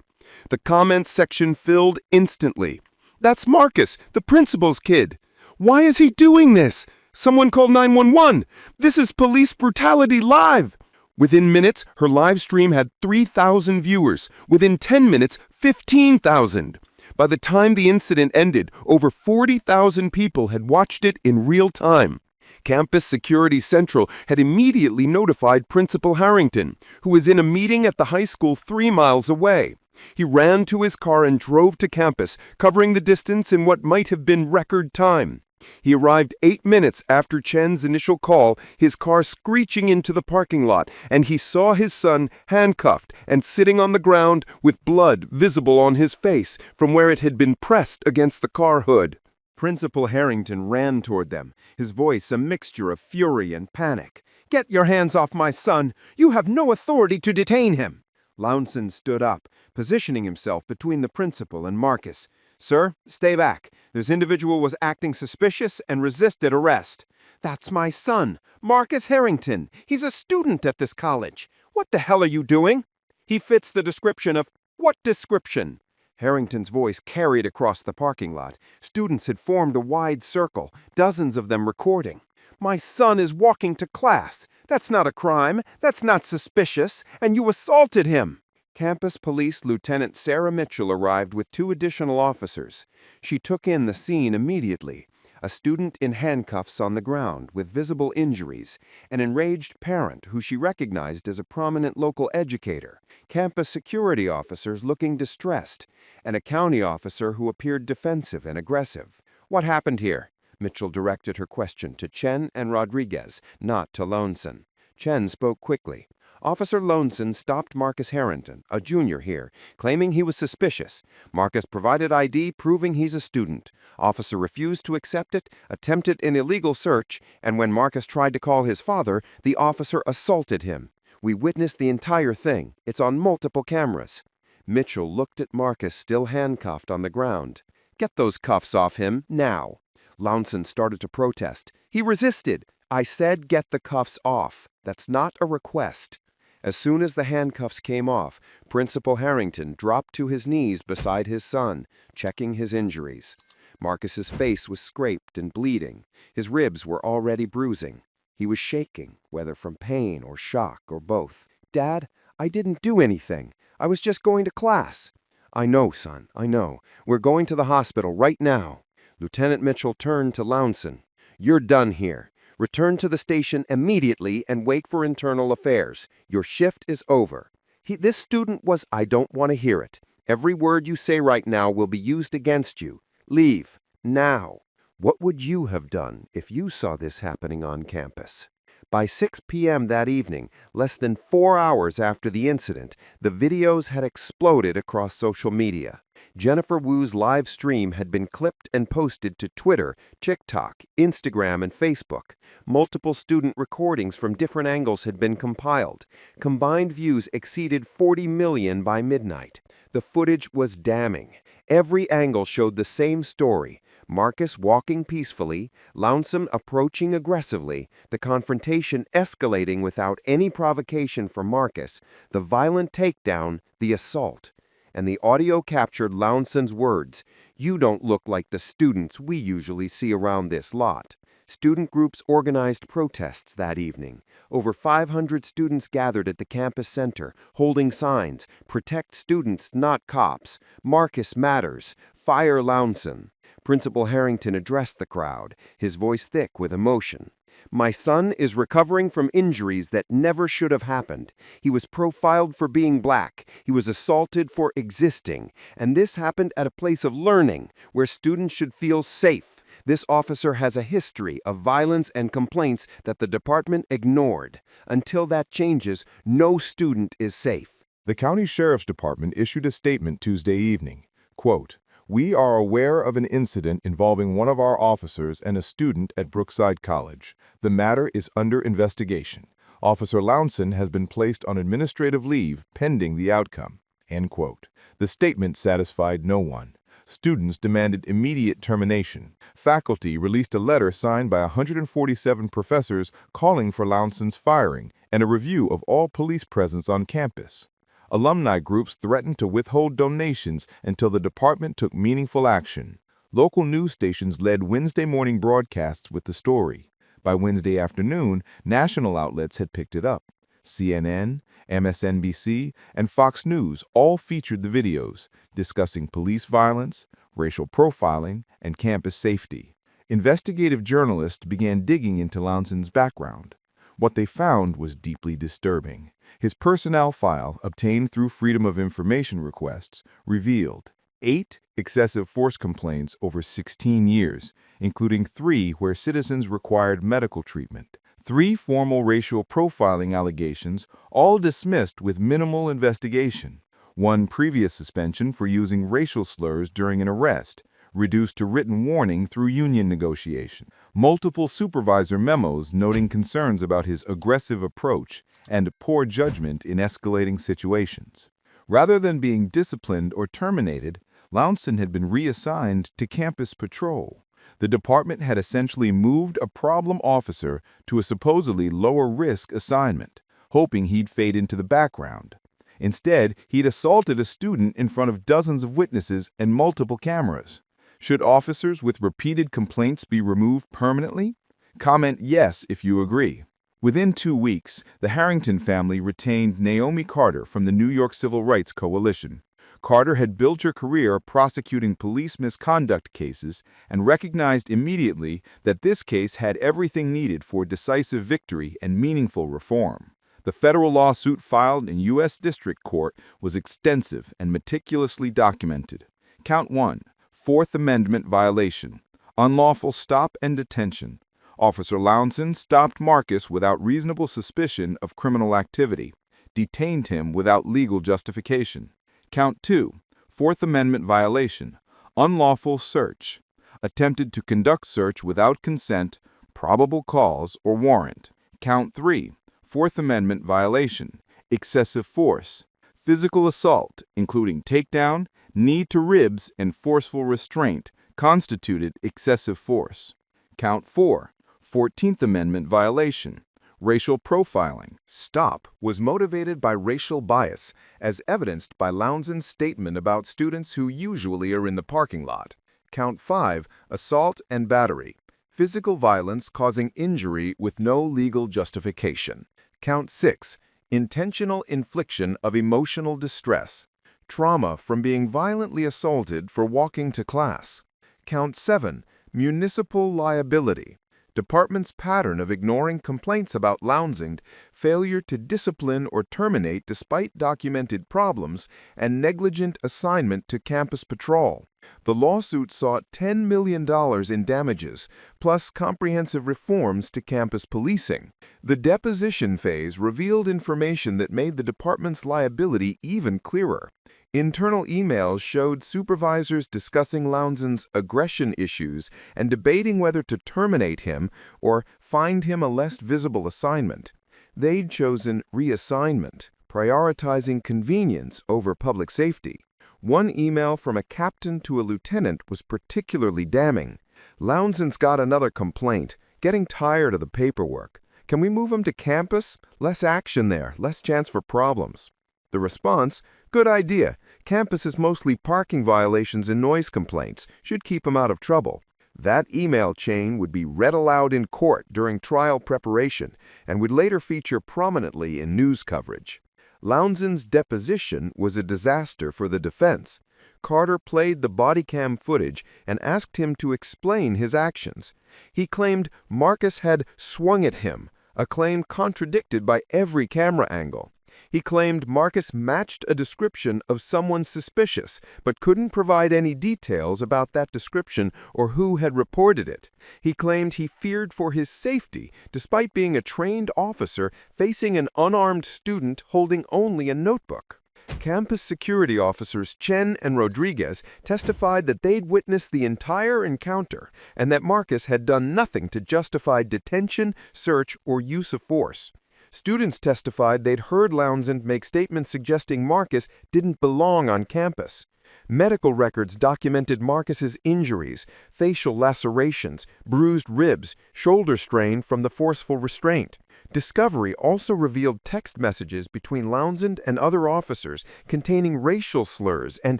The comments section filled instantly. "That's Marcus, the principal's kid. Why is he doing this? Someone call 911. This is police brutality live." Within minutes, her live stream had 3,000 viewers. Within 10 minutes, 15,000. By the time the incident ended, over 40,000 people had watched it in real time. Campus Security Central had immediately notified Principal Harrington, who was in a meeting at the high school 3 miles away. He ran to his car and drove to campus, covering the distance in what might have been record time. He arrived 8 minutes after Chen's initial call, his car screeching into the parking lot, and he saw his son handcuffed and sitting on the ground with blood visible on his face from where it had been pressed against the car hood. Principal Harrington ran toward them, his voice a mixture of fury and panic. "Get your hands off my son! You have no authority to detain him!" Lounson stood up, positioning himself between the principal and Marcus. "Sir, stay back. This individual was acting suspicious and resisted arrest." "That's my son, Marcus Harrington. He's a student at this college. What the hell are you doing?" "He fits the description of—" "What description?" Harrington's voice carried across the parking lot. Students had formed a wide circle, dozens of them recording. My son is walking to class. That's not a crime. That's not suspicious. And you assaulted him. Campus Police Lieutenant Sarah Mitchell arrived with 2 additional officers. She took in the scene immediately. A student in handcuffs on the ground with visible injuries, an enraged parent who she recognized as a prominent local educator, campus security officers looking distressed, and a county officer who appeared defensive and aggressive. What happened here? Mitchell directed her question to Chen and Rodriguez, not to Loneson. Chen spoke quickly. Officer Loneson stopped Marcus Harrington, a junior here, claiming he was suspicious. Marcus provided ID proving he's a student. Officer refused to accept it, attempted an illegal search, and when Marcus tried to call his father, the officer assaulted him. We witnessed the entire thing. It's on multiple cameras. Mitchell looked at Marcus still handcuffed on the ground. Get those cuffs off him, now. Loneson started to protest. He resisted. I said get the cuffs off. That's not a request. As soon as the handcuffs came off, Principal Harrington dropped to his knees beside his son, checking his injuries. Marcus's face was scraped and bleeding. His ribs were already bruising. He was shaking, whether from pain or shock or both. Dad, I didn't do anything. I was just going to class. I know, son, I know. We're going to the hospital right now. Lieutenant Mitchell turned to Loneson. You're done here. Return to the station immediately and wait for internal affairs. Your shift is over. This student was... I don't want to hear it. Every word you say right now will be used against you. Leave. Now. What would you have done if you saw this happening on campus? By 6 p.m. that evening, less than 4 hours after the incident, the videos had exploded across social media. Jennifer Wu's live stream had been clipped and posted to Twitter, TikTok, Instagram, and Facebook. Multiple student recordings from different angles had been compiled. Combined views exceeded 40 million by midnight. The footage was damning. Every angle showed the same story. Marcus walking peacefully, Loneson approaching aggressively, the confrontation escalating without any provocation from Marcus, the violent takedown, the assault. And the audio captured Loneson's words, "You don't look like the students we usually see around this lot." Student groups organized protests that evening. Over 500 students gathered at the campus center, holding signs, "Protect students, not cops," "Marcus matters," "Fire Loneson." Principal Harrington addressed the crowd, his voice thick with emotion. My son is recovering from injuries that never should have happened. He was profiled for being black. He was assaulted for existing. And this happened at a place of learning, where students should feel safe. This officer has a history of violence and complaints that the department ignored. Until that changes, no student is safe. The county sheriff's department issued a statement Tuesday evening. Quote, "We are aware of an incident involving one of our officers and a student at Brookside College. The matter is under investigation. Officer Loneson has been placed on administrative leave pending the outcome." End quote. The statement satisfied no one. Students demanded immediate termination. Faculty released a letter signed by 147 professors calling for Loneson's firing and a review of all police presence on campus. Alumni groups threatened to withhold donations until the department took meaningful action. Local news stations led Wednesday morning broadcasts with the story. By Wednesday afternoon, national outlets had picked it up. CNN, MSNBC, and Fox News all featured the videos, discussing police violence, racial profiling, and campus safety. Investigative journalists began digging into Loneson's background. What they found was deeply disturbing. His personnel file, obtained through Freedom of Information requests, revealed 8 excessive force complaints over 16 years, including 3 where citizens required medical treatment, 3 formal racial profiling allegations, all dismissed with minimal investigation, 1 previous suspension for using racial slurs during an arrest, reduced to written warning through union negotiation, multiple supervisor memos noting concerns about his aggressive approach and poor judgment in escalating situations. Rather than being disciplined or terminated, Loneson had been reassigned to campus patrol. The department had essentially moved a problem officer to a supposedly lower-risk assignment, hoping he'd fade into the background. Instead, he'd assaulted a student in front of dozens of witnesses and multiple cameras. Should officers with repeated complaints be removed permanently? Comment yes if you agree. Within 2 weeks, the Harrington family retained Naomi Carter from the New York Civil Rights Coalition. Carter had built her career prosecuting police misconduct cases and recognized immediately that this case had everything needed for decisive victory and meaningful reform. The federal lawsuit filed in U.S. District Court was extensive and meticulously documented. Count 1, Fourth Amendment violation, unlawful stop and detention. Officer Lownson stopped Marcus without reasonable suspicion of criminal activity, detained him without legal justification. Count 2, Fourth Amendment violation, unlawful search, attempted to conduct search without consent, probable cause, or warrant. Count 3, Fourth Amendment violation, excessive force, physical assault, including takedown, knee to ribs, and forceful restraint, constituted excessive force. Count 4, 14th Amendment violation, racial profiling. Stop was motivated by racial bias, as evidenced by Lounson's statement about students who usually are in the parking lot. Count 5, assault and battery, physical violence causing injury with no legal justification. Count 6, intentional infliction of emotional distress, trauma from being violently assaulted for walking to class. Count 7, municipal liability, department's pattern of ignoring complaints about Lownson, failure to discipline or terminate despite documented problems, and negligent assignment to campus patrol. The lawsuit sought $10 million in damages, plus comprehensive reforms to campus policing. The deposition phase revealed information that made the department's liability even clearer. Internal emails showed supervisors discussing Lounson's aggression issues and debating whether to terminate him or find him a less visible assignment. They'd chosen reassignment, prioritizing convenience over public safety. One email from a captain to a lieutenant was particularly damning. Lounson's got another complaint, getting tired of the paperwork. Can we move him to campus? Less action there, less chance for problems. The response, good idea. Campus is mostly parking violations and noise complaints. Should keep him out of trouble. That email chain would be read aloud in court during trial preparation and would later feature prominently in news coverage. Lounson's deposition was a disaster for the defense. Carter played the Bodycam footage and asked him to explain his actions. He claimed Marcus had swung at him, a claim contradicted by every camera angle. He claimed Marcus matched a description of someone suspicious, but couldn't provide any details about that description or who had reported it. He claimed he feared for his safety, despite being a trained officer facing an unarmed student holding only a notebook. Campus security officers Chen and Rodriguez testified that they'd witnessed the entire encounter and that Marcus had done nothing to justify detention, search, or use of force. Students testified they'd heard Lownson make statements suggesting Marcus didn't belong on campus. Medical records documented Marcus's injuries, facial lacerations, bruised ribs, shoulder strain from the forceful restraint. Discovery also revealed text messages between Lownson and other officers containing racial slurs and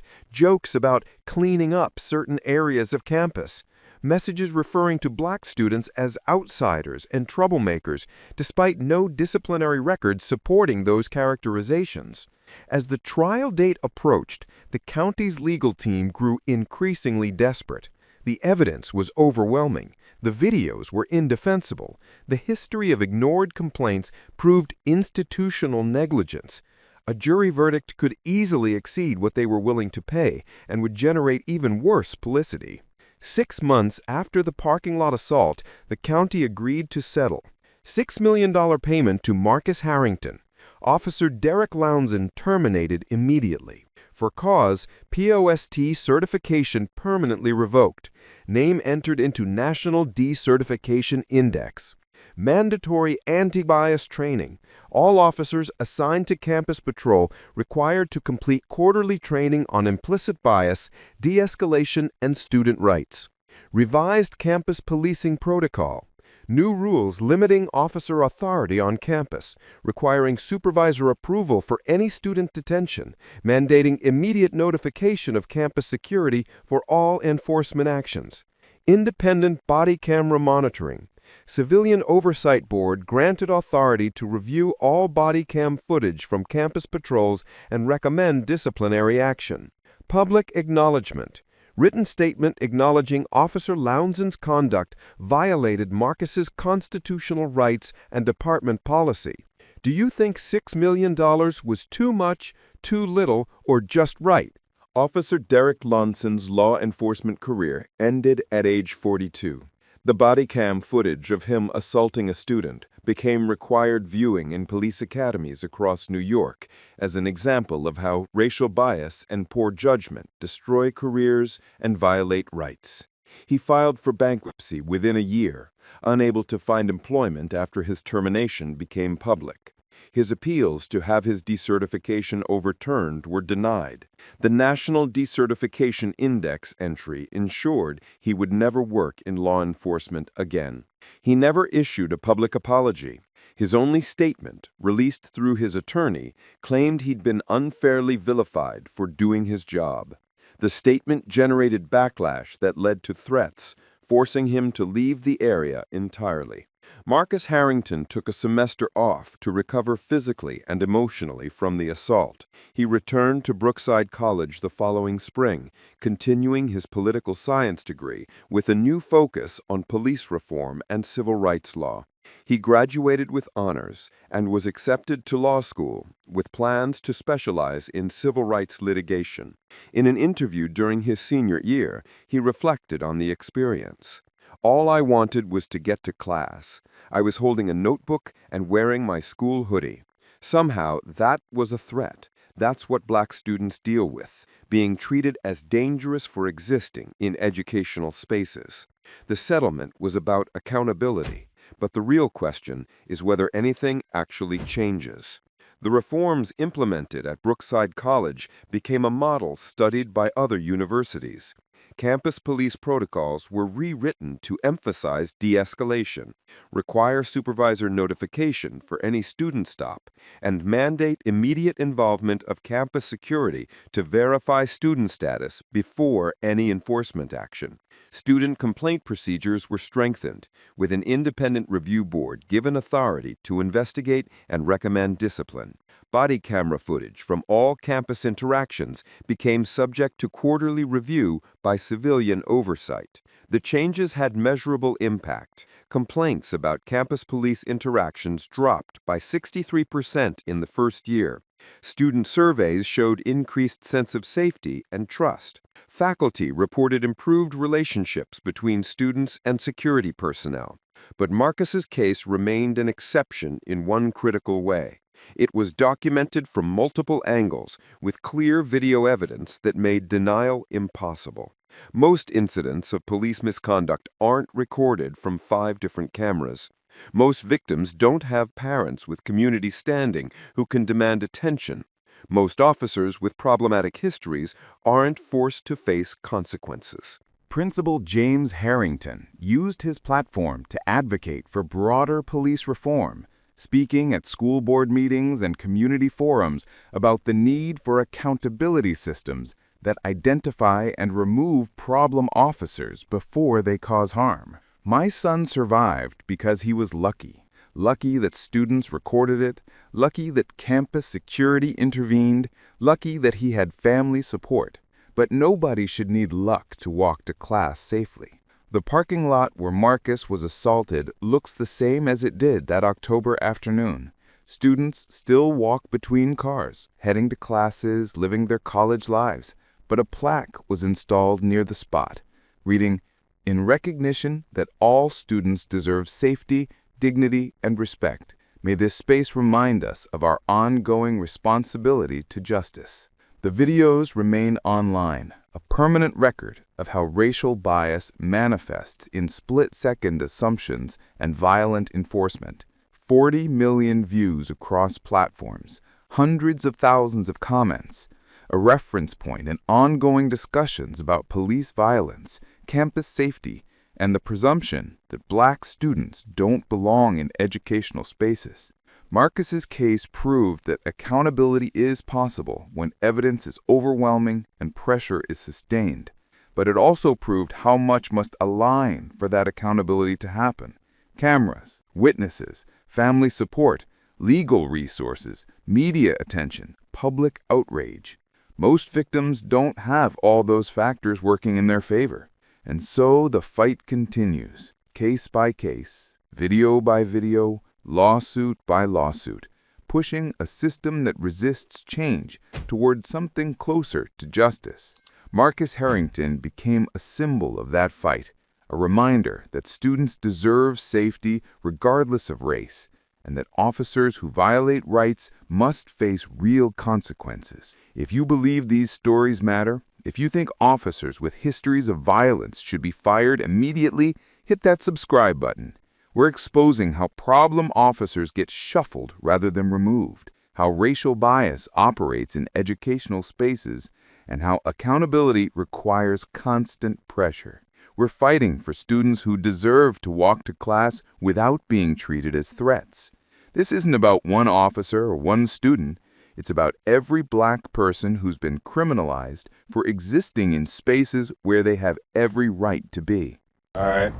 jokes about cleaning up certain areas of campus. Messages referring to black students as outsiders and troublemakers, despite no disciplinary records supporting those characterizations. As the trial date approached, the county's legal team grew increasingly desperate. The evidence was overwhelming. The videos were indefensible. The history of ignored complaints proved institutional negligence. A jury verdict could easily exceed what they were willing to pay and would generate even worse publicity. 6 months after the parking lot assault, the county agreed to settle. $6 million payment to Marcus Harrington. Officer Derek Lownson terminated immediately. For cause, POST certification permanently revoked. Name entered into National Decertification Index. Mandatory anti-bias training. All officers assigned to campus patrol required to complete quarterly training on implicit bias, de-escalation, and student rights. Revised campus policing protocol. New rules limiting officer authority on campus, requiring supervisor approval for any student detention, mandating immediate notification of campus security for all enforcement actions. Independent body camera monitoring. Civilian Oversight Board granted authority to review all body cam footage from campus patrols and recommend disciplinary action. Public acknowledgement. Written statement acknowledging Officer Lounson's conduct violated Marcus's constitutional rights and department policy. Do you think $6 million was too much, too little, or just right? Officer Derek Lonson's law enforcement career ended at age 42. The body cam footage of him assaulting a student became required viewing in police academies across New York as an example of how racial bias and poor judgment destroy careers and violate rights. He filed for bankruptcy within a year, unable to find employment after his termination became public. His appeals to have his decertification overturned were denied. The National Decertification Index entry ensured he would never work in law enforcement again. He never issued a public apology. His only statement, released through his attorney, claimed he'd been unfairly vilified for doing his job. The statement generated backlash that led to threats, forcing him to leave the area entirely. Marcus Harrington took a semester off to recover physically and emotionally from the assault. He returned to Brookside College the following spring, continuing his political science degree with a new focus on police reform and civil rights law. He graduated with honors and was accepted to law school with plans to specialize in civil rights litigation. In an interview during his senior year, he reflected on the experience. All I wanted was to get to class. I was holding a notebook and wearing my school hoodie. Somehow, that was a threat. That's what black students deal with, being treated as dangerous for existing in educational spaces. The settlement was about accountability, but the real question is whether anything actually changes. The reforms implemented at Brookside College became a model studied by other universities. Campus police protocols were rewritten to emphasize de-escalation, require supervisor notification for any student stop, and mandate immediate involvement of campus security to verify student status before any enforcement action. Student complaint procedures were strengthened, with an independent review board given authority to investigate and recommend discipline. Body camera footage from all campus interactions became subject to quarterly review by civilian oversight. The changes had measurable impact. Complaints about campus police interactions dropped by 63% in the first year. Student surveys showed increased sense of safety and trust. Faculty reported improved relationships between students and security personnel. But Marcus's case remained an exception in one critical way. It was documented from multiple angles, with clear video evidence that made denial impossible. Most incidents of police misconduct aren't recorded from 5 different cameras. Most victims don't have parents with community standing who can demand attention. Most officers with problematic histories aren't forced to face consequences. Principal James Harrington used his platform to advocate for broader police reform, speaking at school board meetings and community forums about the need for accountability systems that identify and remove problem officers before they cause harm. My son survived because he was lucky. Lucky that students recorded it, lucky that campus security intervened, lucky that he had family support. But nobody should need luck to walk to class safely. The parking lot where Marcus was assaulted looks the same as it did that October afternoon. Students still walk between cars, heading to classes, living their college lives. But a plaque was installed near the spot, reading, "In recognition that all students deserve safety, dignity, and respect, may this space remind us of our ongoing responsibility to justice." The videos remain online, a permanent record of how racial bias manifests in split-second assumptions and violent enforcement. 40 million views across platforms, hundreds of thousands of comments, a reference point in ongoing discussions about police violence, campus safety, and the presumption that black students don't belong in educational spaces. Marcus's case proved that accountability is possible when evidence is overwhelming and pressure is sustained. But it also proved how much must align for that accountability to happen. Cameras, witnesses, family support, legal resources, media attention, public outrage. Most victims don't have all those factors working in their favor. And so the fight continues, case by case, video by video, lawsuit by lawsuit, pushing a system that resists change toward something closer to justice. Marcus Harrington became a symbol of that fight, a reminder that students deserve safety regardless of race, and that officers who violate rights must face real consequences. If you believe these stories matter, if you think officers with histories of violence should be fired immediately, hit that subscribe button. We're exposing how problem officers get shuffled rather than removed, how racial bias operates in educational spaces, and how accountability requires constant pressure. We're fighting for students who deserve to walk to class without being treated as threats. This isn't about one officer or one student. It's about every black person who's been criminalized for existing in spaces where they have every right to be. All right.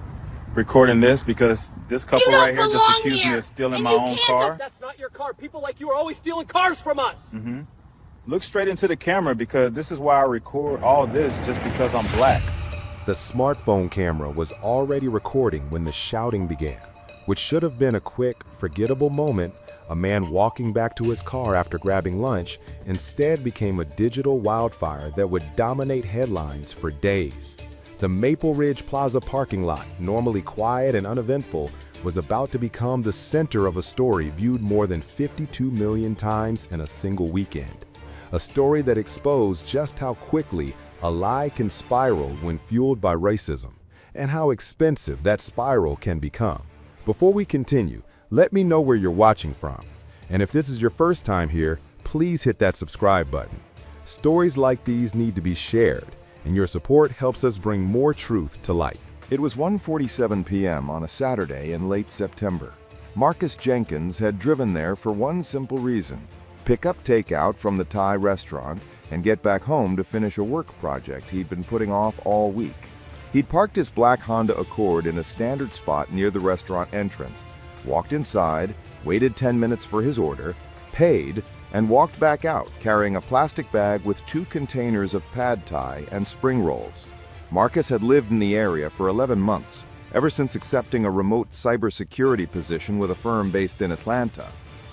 Recording this because this couple right here just accused me of stealing my own car. That's not your car. People like you are always stealing cars from us. Look straight into the camera because this is why I record all this just because I'm black. The smartphone camera was already recording when the shouting began, which should have been a quick, forgettable moment. A man walking back to his car after grabbing lunch instead became a digital wildfire that would dominate headlines for days. The Maple Ridge Plaza parking lot, normally quiet and uneventful, was about to become the center of a story viewed more than 52 million times in a single weekend. A story that exposed just how quickly a lie can spiral when fueled by racism, and how expensive that spiral can become. Before we continue, let me know where you're watching from. And if this is your first time here, please hit that subscribe button. Stories like these need to be shared, and your support helps us bring more truth to light. It was 1:47 p.m. on a Saturday in late September. Marcus Jenkins had driven there for one simple reason: pick up takeout from the Thai restaurant and get back home to finish a work project he'd been putting off all week. He'd parked his black Honda Accord in a standard spot near the restaurant entrance, walked inside, waited 10 minutes for his order, paid, and walked back out carrying a plastic bag with 2 containers of pad thai and spring rolls. Marcus had lived in the area for 11 months, ever since accepting a remote cybersecurity position with a firm based in Atlanta.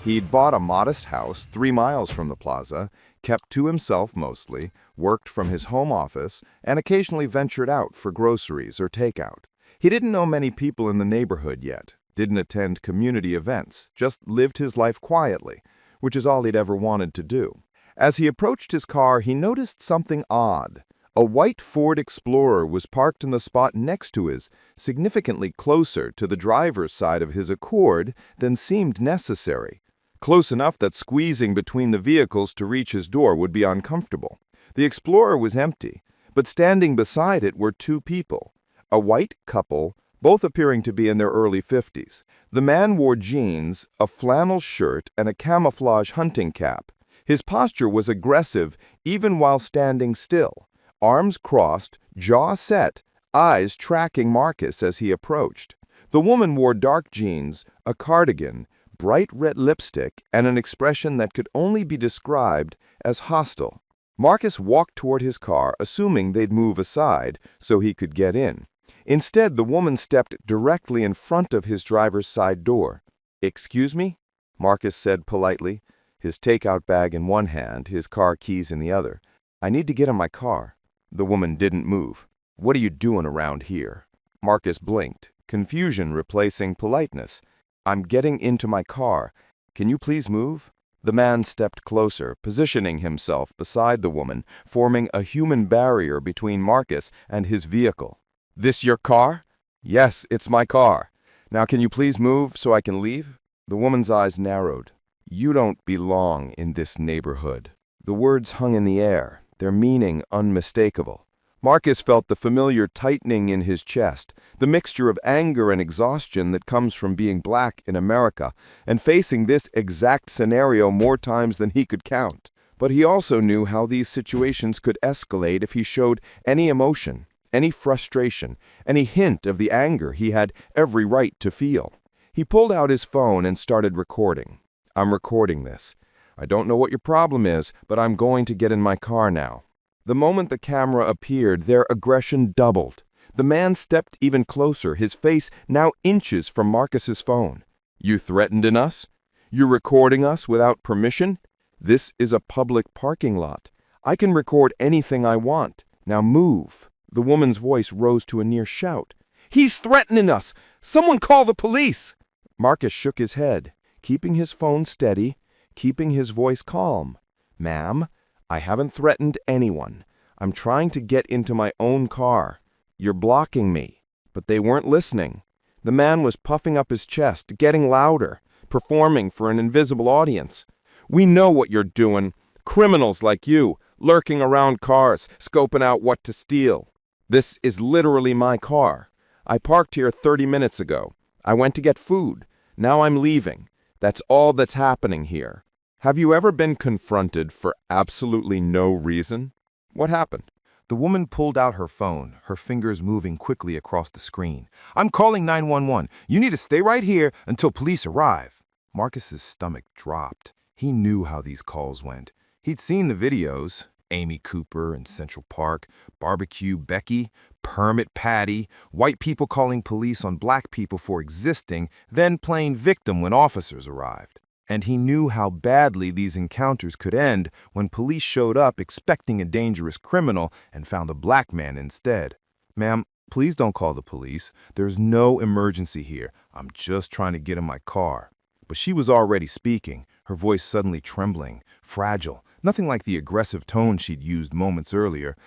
He'd bought a modest house 3 miles from the plaza, kept to himself mostly, worked from his home office, and occasionally ventured out for groceries or takeout. He didn't know many people in the neighborhood yet, didn't attend community events, just lived his life quietly, which is all he'd ever wanted to do. As he approached his car, he noticed something odd. A white Ford Explorer was parked in the spot next to his, significantly closer to the driver's side of his Accord than seemed necessary. Close enough that squeezing between the vehicles to reach his door would be uncomfortable. The Explorer was empty, but standing beside it were 2 people. A white couple, both appearing to be in their early 50s. The man wore jeans, a flannel shirt, and a camouflage hunting cap. His posture was aggressive even while standing still, arms crossed, jaw set, eyes tracking Marcus as he approached. The woman wore dark jeans, a cardigan, bright red lipstick, and an expression that could only be described as hostile. Marcus walked toward his car, assuming they'd move aside so he could get in. Instead, the woman stepped directly in front of his driver's side door. "Excuse me?" Marcus said politely, his takeout bag in one hand, his car keys in the other. "I need to get in my car." The woman didn't move. "What are you doing around here?" Marcus blinked, confusion replacing politeness. "I'm getting into my car. Can you please move?" The man stepped closer, positioning himself beside the woman, forming a human barrier between Marcus and his vehicle. "This your car?" "Yes, it's my car. Now can you please move so I can leave?" The woman's eyes narrowed. "You don't belong in this neighborhood." The words hung in the air, their meaning unmistakable. Marcus felt the familiar tightening in his chest, the mixture of anger and exhaustion that comes from being black in America and facing this exact scenario more times than he could count. But he also knew how these situations could escalate if he showed any emotion, any frustration, any hint of the anger he had every right to feel. He pulled out his phone and started recording. "I'm recording this. I don't know what your problem is, but I'm going to get in my car now." The moment the camera appeared, their aggression doubled. The man stepped even closer, his face now inches from Marcus's phone. "You threatened us? You're recording us without permission? This is a public parking lot. I can record anything I want. Now move." The woman's voice rose to a near shout. "He's threatening us! Someone call the police!" Marcus shook his head, keeping his phone steady, keeping his voice calm. "Ma'am, I haven't threatened anyone. I'm trying to get into my own car. You're blocking me." But they weren't listening. The man was puffing up his chest, getting louder, performing for an invisible audience. "We know what you're doing. Criminals like you, lurking around cars, scoping out what to steal. This is literally my car. I parked here 30 minutes ago. I went to get food. Now I'm leaving. That's all that's happening here." Have you ever been confronted for absolutely no reason? What happened? The woman pulled out her phone, her fingers moving quickly across the screen. "I'm calling 911. You need to stay right here until police arrive." Marcus's stomach dropped. He knew how these calls went. He'd seen the videos. Amy Cooper in Central Park, Barbecue Becky, Permit Patty, white people calling police on black people for existing, then playing victim when officers arrived. And he knew how badly these encounters could end when police showed up expecting a dangerous criminal and found a black man instead. "Ma'am, please don't call the police. There's no emergency here. I'm just trying to get in my car." But she was already speaking, her voice suddenly trembling, fragile, nothing like the aggressive tone she'd used moments earlier.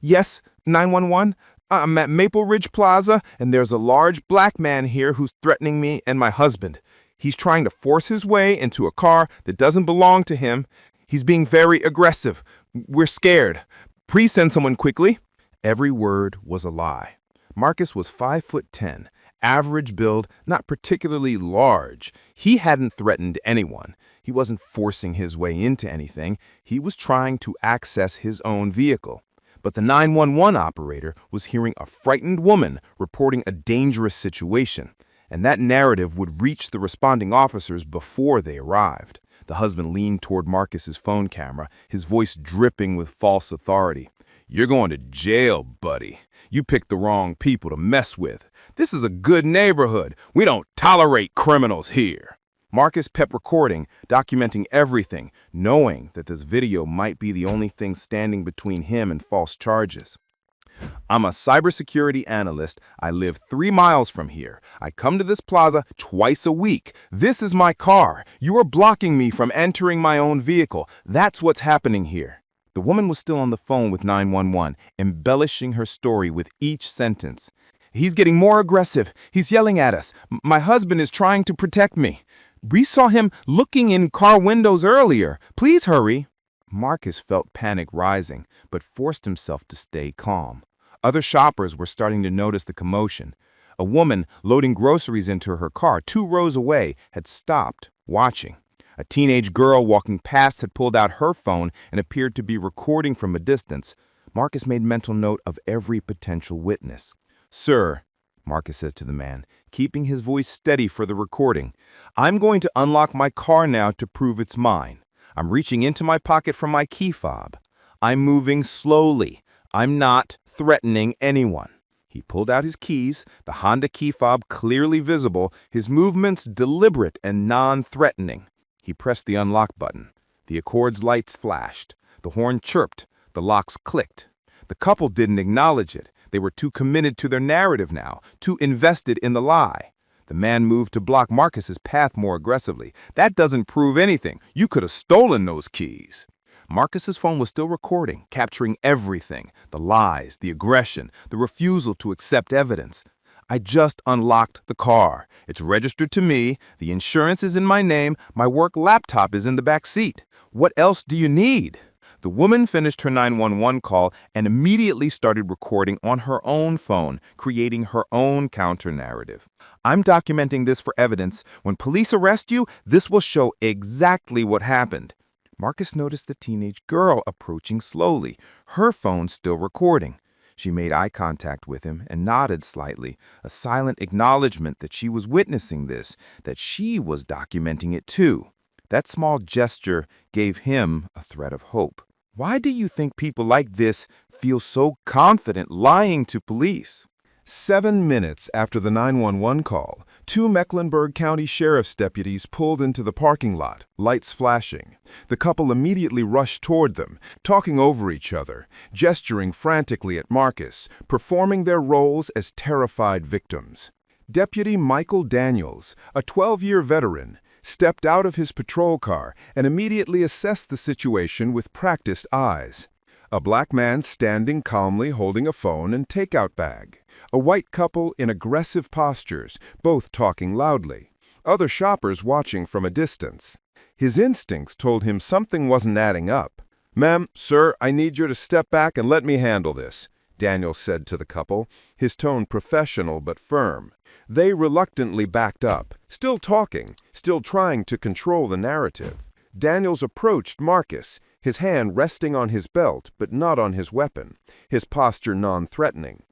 "Yes, 911? I'm at Maple Ridge Plaza, and there's a large black man here who's threatening me and my husband. He's trying to force his way into a car that doesn't belong to him. He's being very aggressive. We're scared. Please send someone quickly." Every word was a lie. Marcus was 5'10", average build, not particularly large. He hadn't threatened anyone. He wasn't forcing his way into anything. He was trying to access his own vehicle. But the 911 operator was hearing a frightened woman reporting a dangerous situation. And that narrative would reach the responding officers before they arrived. The husband leaned toward Marcus's phone camera, his voice dripping with false authority. "You're going to jail, buddy. You picked the wrong people to mess with. This is a good neighborhood. We don't tolerate criminals here." Marcus kept recording, documenting everything, knowing that this video might be the only thing standing between him and false charges. "I'm a cybersecurity analyst. I live 3 miles from here. I come to this plaza twice a week. This is my car. You are blocking me from entering my own vehicle. That's what's happening here." The woman was still on the phone with 911, embellishing her story with each sentence. "He's getting more aggressive. He's yelling at us. My husband is trying to protect me. We saw him looking in car windows earlier. Please hurry." Marcus felt panic rising, but forced himself to stay calm. Other shoppers were starting to notice the commotion. A woman loading groceries into her car 2 rows away had stopped, watching. A teenage girl walking past had pulled out her phone and appeared to be recording from a distance. Marcus made mental note of every potential witness. "Sir," Marcus said to the man, keeping his voice steady for the recording, "I'm going to unlock my car now to prove it's mine. I'm reaching into my pocket for my key fob. I'm moving slowly. I'm not threatening anyone." He pulled out his keys, the Honda key fob clearly visible, his movements deliberate and non-threatening. He pressed the unlock button. The Accord's lights flashed. The horn chirped. The locks clicked. The couple didn't acknowledge it. They were too committed to their narrative now, too invested in the lie. The man moved to block Marcus's path more aggressively. "That doesn't prove anything. You could have stolen those keys." Marcus's phone was still recording, capturing everything: the lies, the aggression, the refusal to accept evidence. "I just unlocked the car. It's registered to me. The insurance is in my name. My work laptop is in the back seat. What else do you need?" The woman finished her 911 call and immediately started recording on her own phone, creating her own counter-narrative. "I'm documenting this for evidence. When police arrest you, this will show exactly what happened." Marcus noticed the teenage girl approaching slowly, her phone still recording. She made eye contact with him and nodded slightly, a silent acknowledgement that she was witnessing this, that she was documenting it too. That small gesture gave him a thread of hope. Why do you think people like this feel so confident lying to police? 7 minutes after the 911 call, 2 Mecklenburg County Sheriff's deputies pulled into the parking lot, lights flashing. The couple immediately rushed toward them, talking over each other, gesturing frantically at Marcus, performing their roles as terrified victims. Deputy Michael Daniels, a 12-year veteran, stepped out of his patrol car and immediately assessed the situation with practiced eyes. A black man standing calmly holding a phone and takeout bag. A white couple in aggressive postures, both talking loudly. Other shoppers watching from a distance. His instincts told him something wasn't adding up. "Ma'am, sir, I need you to step back and let me handle this," Daniel said to the couple, his tone professional but firm. They reluctantly backed up, still talking, still trying to control the narrative. Daniels approached Marcus, his hand resting on his belt but not on his weapon, his posture non-threatening.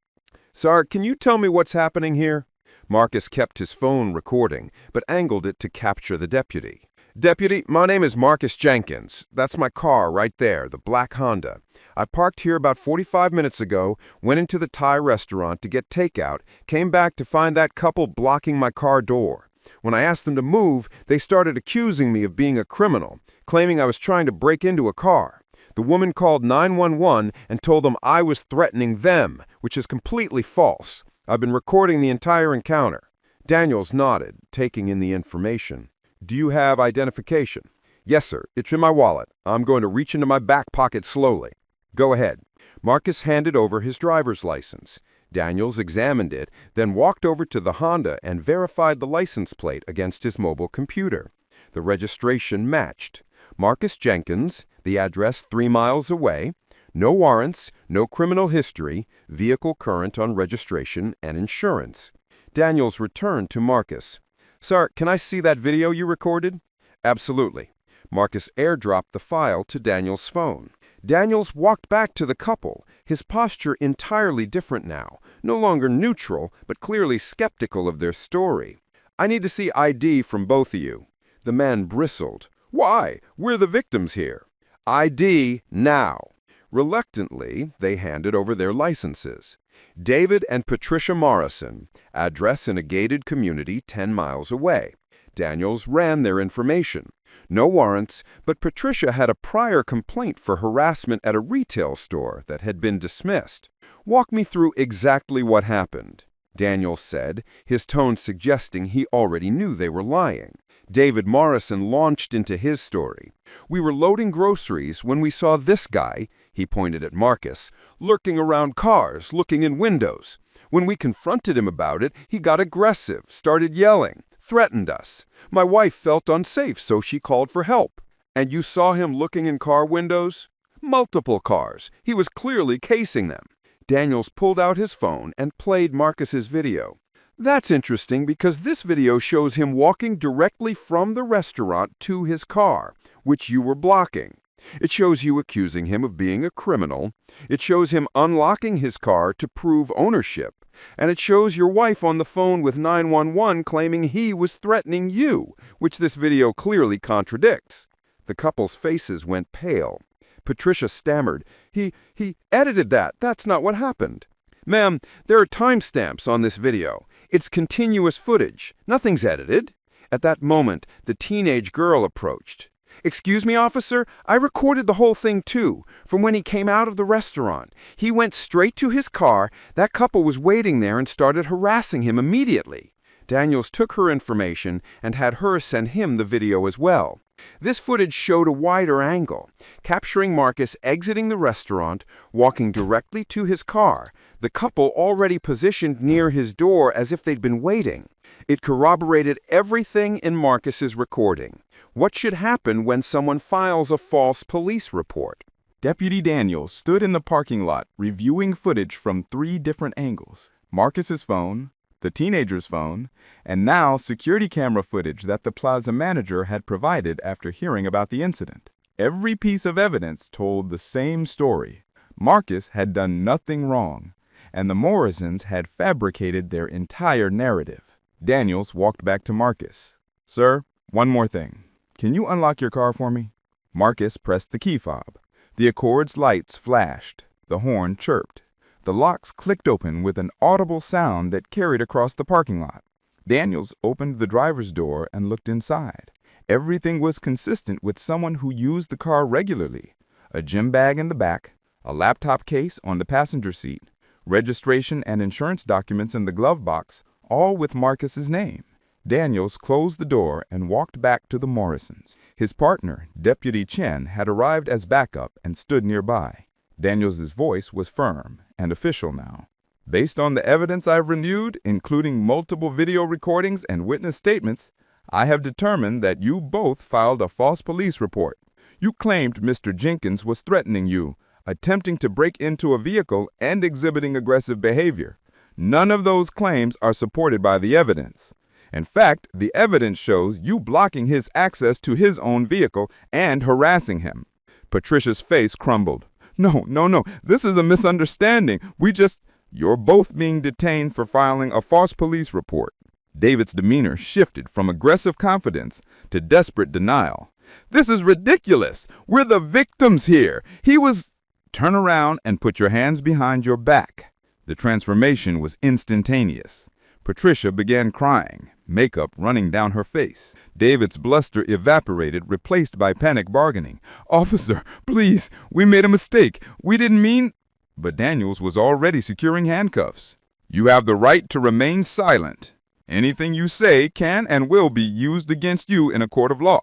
"Sir, can you tell me what's happening here?" Marcus kept his phone recording, but angled it to capture the deputy. "Deputy, my name is Marcus Jenkins. That's my car right there, the black Honda. I parked here about 45 minutes ago, went into the Thai restaurant to get takeout, came back to find that couple blocking my car door. When I asked them to move, they started accusing me of being a criminal, claiming I was trying to break into a car. The woman called 911 and told them I was threatening them, which is completely false. I've been recording the entire encounter." Daniels nodded, taking in the information. "Do you have identification?" "Yes, sir. It's in my wallet. I'm going to reach into my back pocket slowly." "Go ahead." Marcus handed over his driver's license. Daniels examined it, then walked over to the Honda and verified the license plate against his mobile computer. The registration matched. Marcus Jenkins, the address 3 miles away, no warrants, no criminal history, vehicle current on registration and insurance. Daniels returned to Marcus. "Sir, can I see that video you recorded?" "Absolutely." Marcus airdropped the file to Daniels' phone. Daniels walked back to the couple, his posture entirely different now, no longer neutral, but clearly skeptical of their story. "I need to see ID from both of you." The man bristled. "Why? We're the victims here." "ID now." Reluctantly, they handed over their licenses. David and Patricia Morrison, address in a gated community 10 miles away. Daniels ran their information. No warrants, but Patricia had a prior complaint for harassment at a retail store that had been dismissed. "Walk me through exactly what happened," Daniels said, his tone suggesting he already knew they were lying. David Morrison launched into his story. "We were loading groceries when we saw this guy," he pointed at Marcus, "lurking around cars, looking in windows. When we confronted him about it, he got aggressive, started yelling, threatened us. My wife felt unsafe, so she called for help." "And you saw him looking in car windows?" "Multiple cars. He was clearly casing them." Daniels pulled out his phone and played Marcus's video. "That's interesting because this video shows him walking directly from the restaurant to his car, which you were blocking. It shows you accusing him of being a criminal. It shows him unlocking his car to prove ownership. And it shows your wife on the phone with 911 claiming he was threatening you, which this video clearly contradicts." The couple's faces went pale. Patricia stammered, He edited that. That's not what happened." "Ma'am, there are timestamps on this video. It's continuous footage. Nothing's edited." At that moment, the teenage girl approached. "Excuse me, officer, I recorded the whole thing too, from when he came out of the restaurant. He went straight to his car, that couple was waiting there and started harassing him immediately." Daniels took her information and had her send him the video as well. This footage showed a wider angle, capturing Marcus exiting the restaurant, walking directly to his car, the couple already positioned near his door as if they'd been waiting. It corroborated everything in Marcus's recording. What should happen when someone files a false police report? Deputy Daniels stood in the parking lot reviewing footage from 3 different angles. Marcus's phone, the teenager's phone, and now security camera footage that the plaza manager had provided after hearing about the incident. Every piece of evidence told the same story. Marcus had done nothing wrong. and the Morrisons had fabricated their entire narrative. Daniels walked back to Marcus. "Sir, one more thing. Can you unlock your car for me?" Marcus pressed the key fob. The Accord's lights flashed. The horn chirped. The locks clicked open with an audible sound that carried across the parking lot. Daniels opened the driver's door and looked inside. Everything was consistent with someone who used the car regularly. A gym bag in the back, a laptop case on the passenger seat, registration and insurance documents in the glove box, all with Marcus's name. Daniels closed the door and walked back to the Morrisons. His partner, Deputy Chen, had arrived as backup and stood nearby. Daniels's voice was firm and official now. "Based on the evidence I've reviewed, including multiple video recordings and witness statements, I have determined that you both filed a false police report. You claimed Mr. Jenkins was threatening you, attempting to break into a vehicle and exhibiting aggressive behavior. None of those claims are supported by the evidence. In fact, the evidence shows you blocking his access to his own vehicle and harassing him." Patricia's face crumbled. No, this is a misunderstanding. You're both being detained for filing a false police report." David's demeanor shifted from aggressive confidence to desperate denial. "This is ridiculous. We're the victims here. Turn around and put your hands behind your back." The transformation was instantaneous. Patricia began crying, makeup running down her face. David's bluster evaporated, replaced by panic bargaining. "Officer, please, we made a mistake. We didn't mean—" But Daniels was already securing handcuffs. "You have the right to remain silent. Anything you say can and will be used against you in a court of law."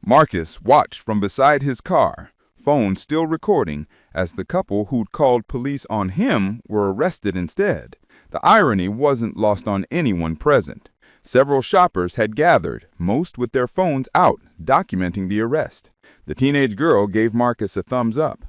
Marcus watched from beside his car, phone still recording, as the couple who'd called police on him were arrested instead. The irony wasn't lost on anyone present. Several shoppers had gathered, most with their phones out, documenting the arrest. The teenage girl gave Marcus a thumbs up.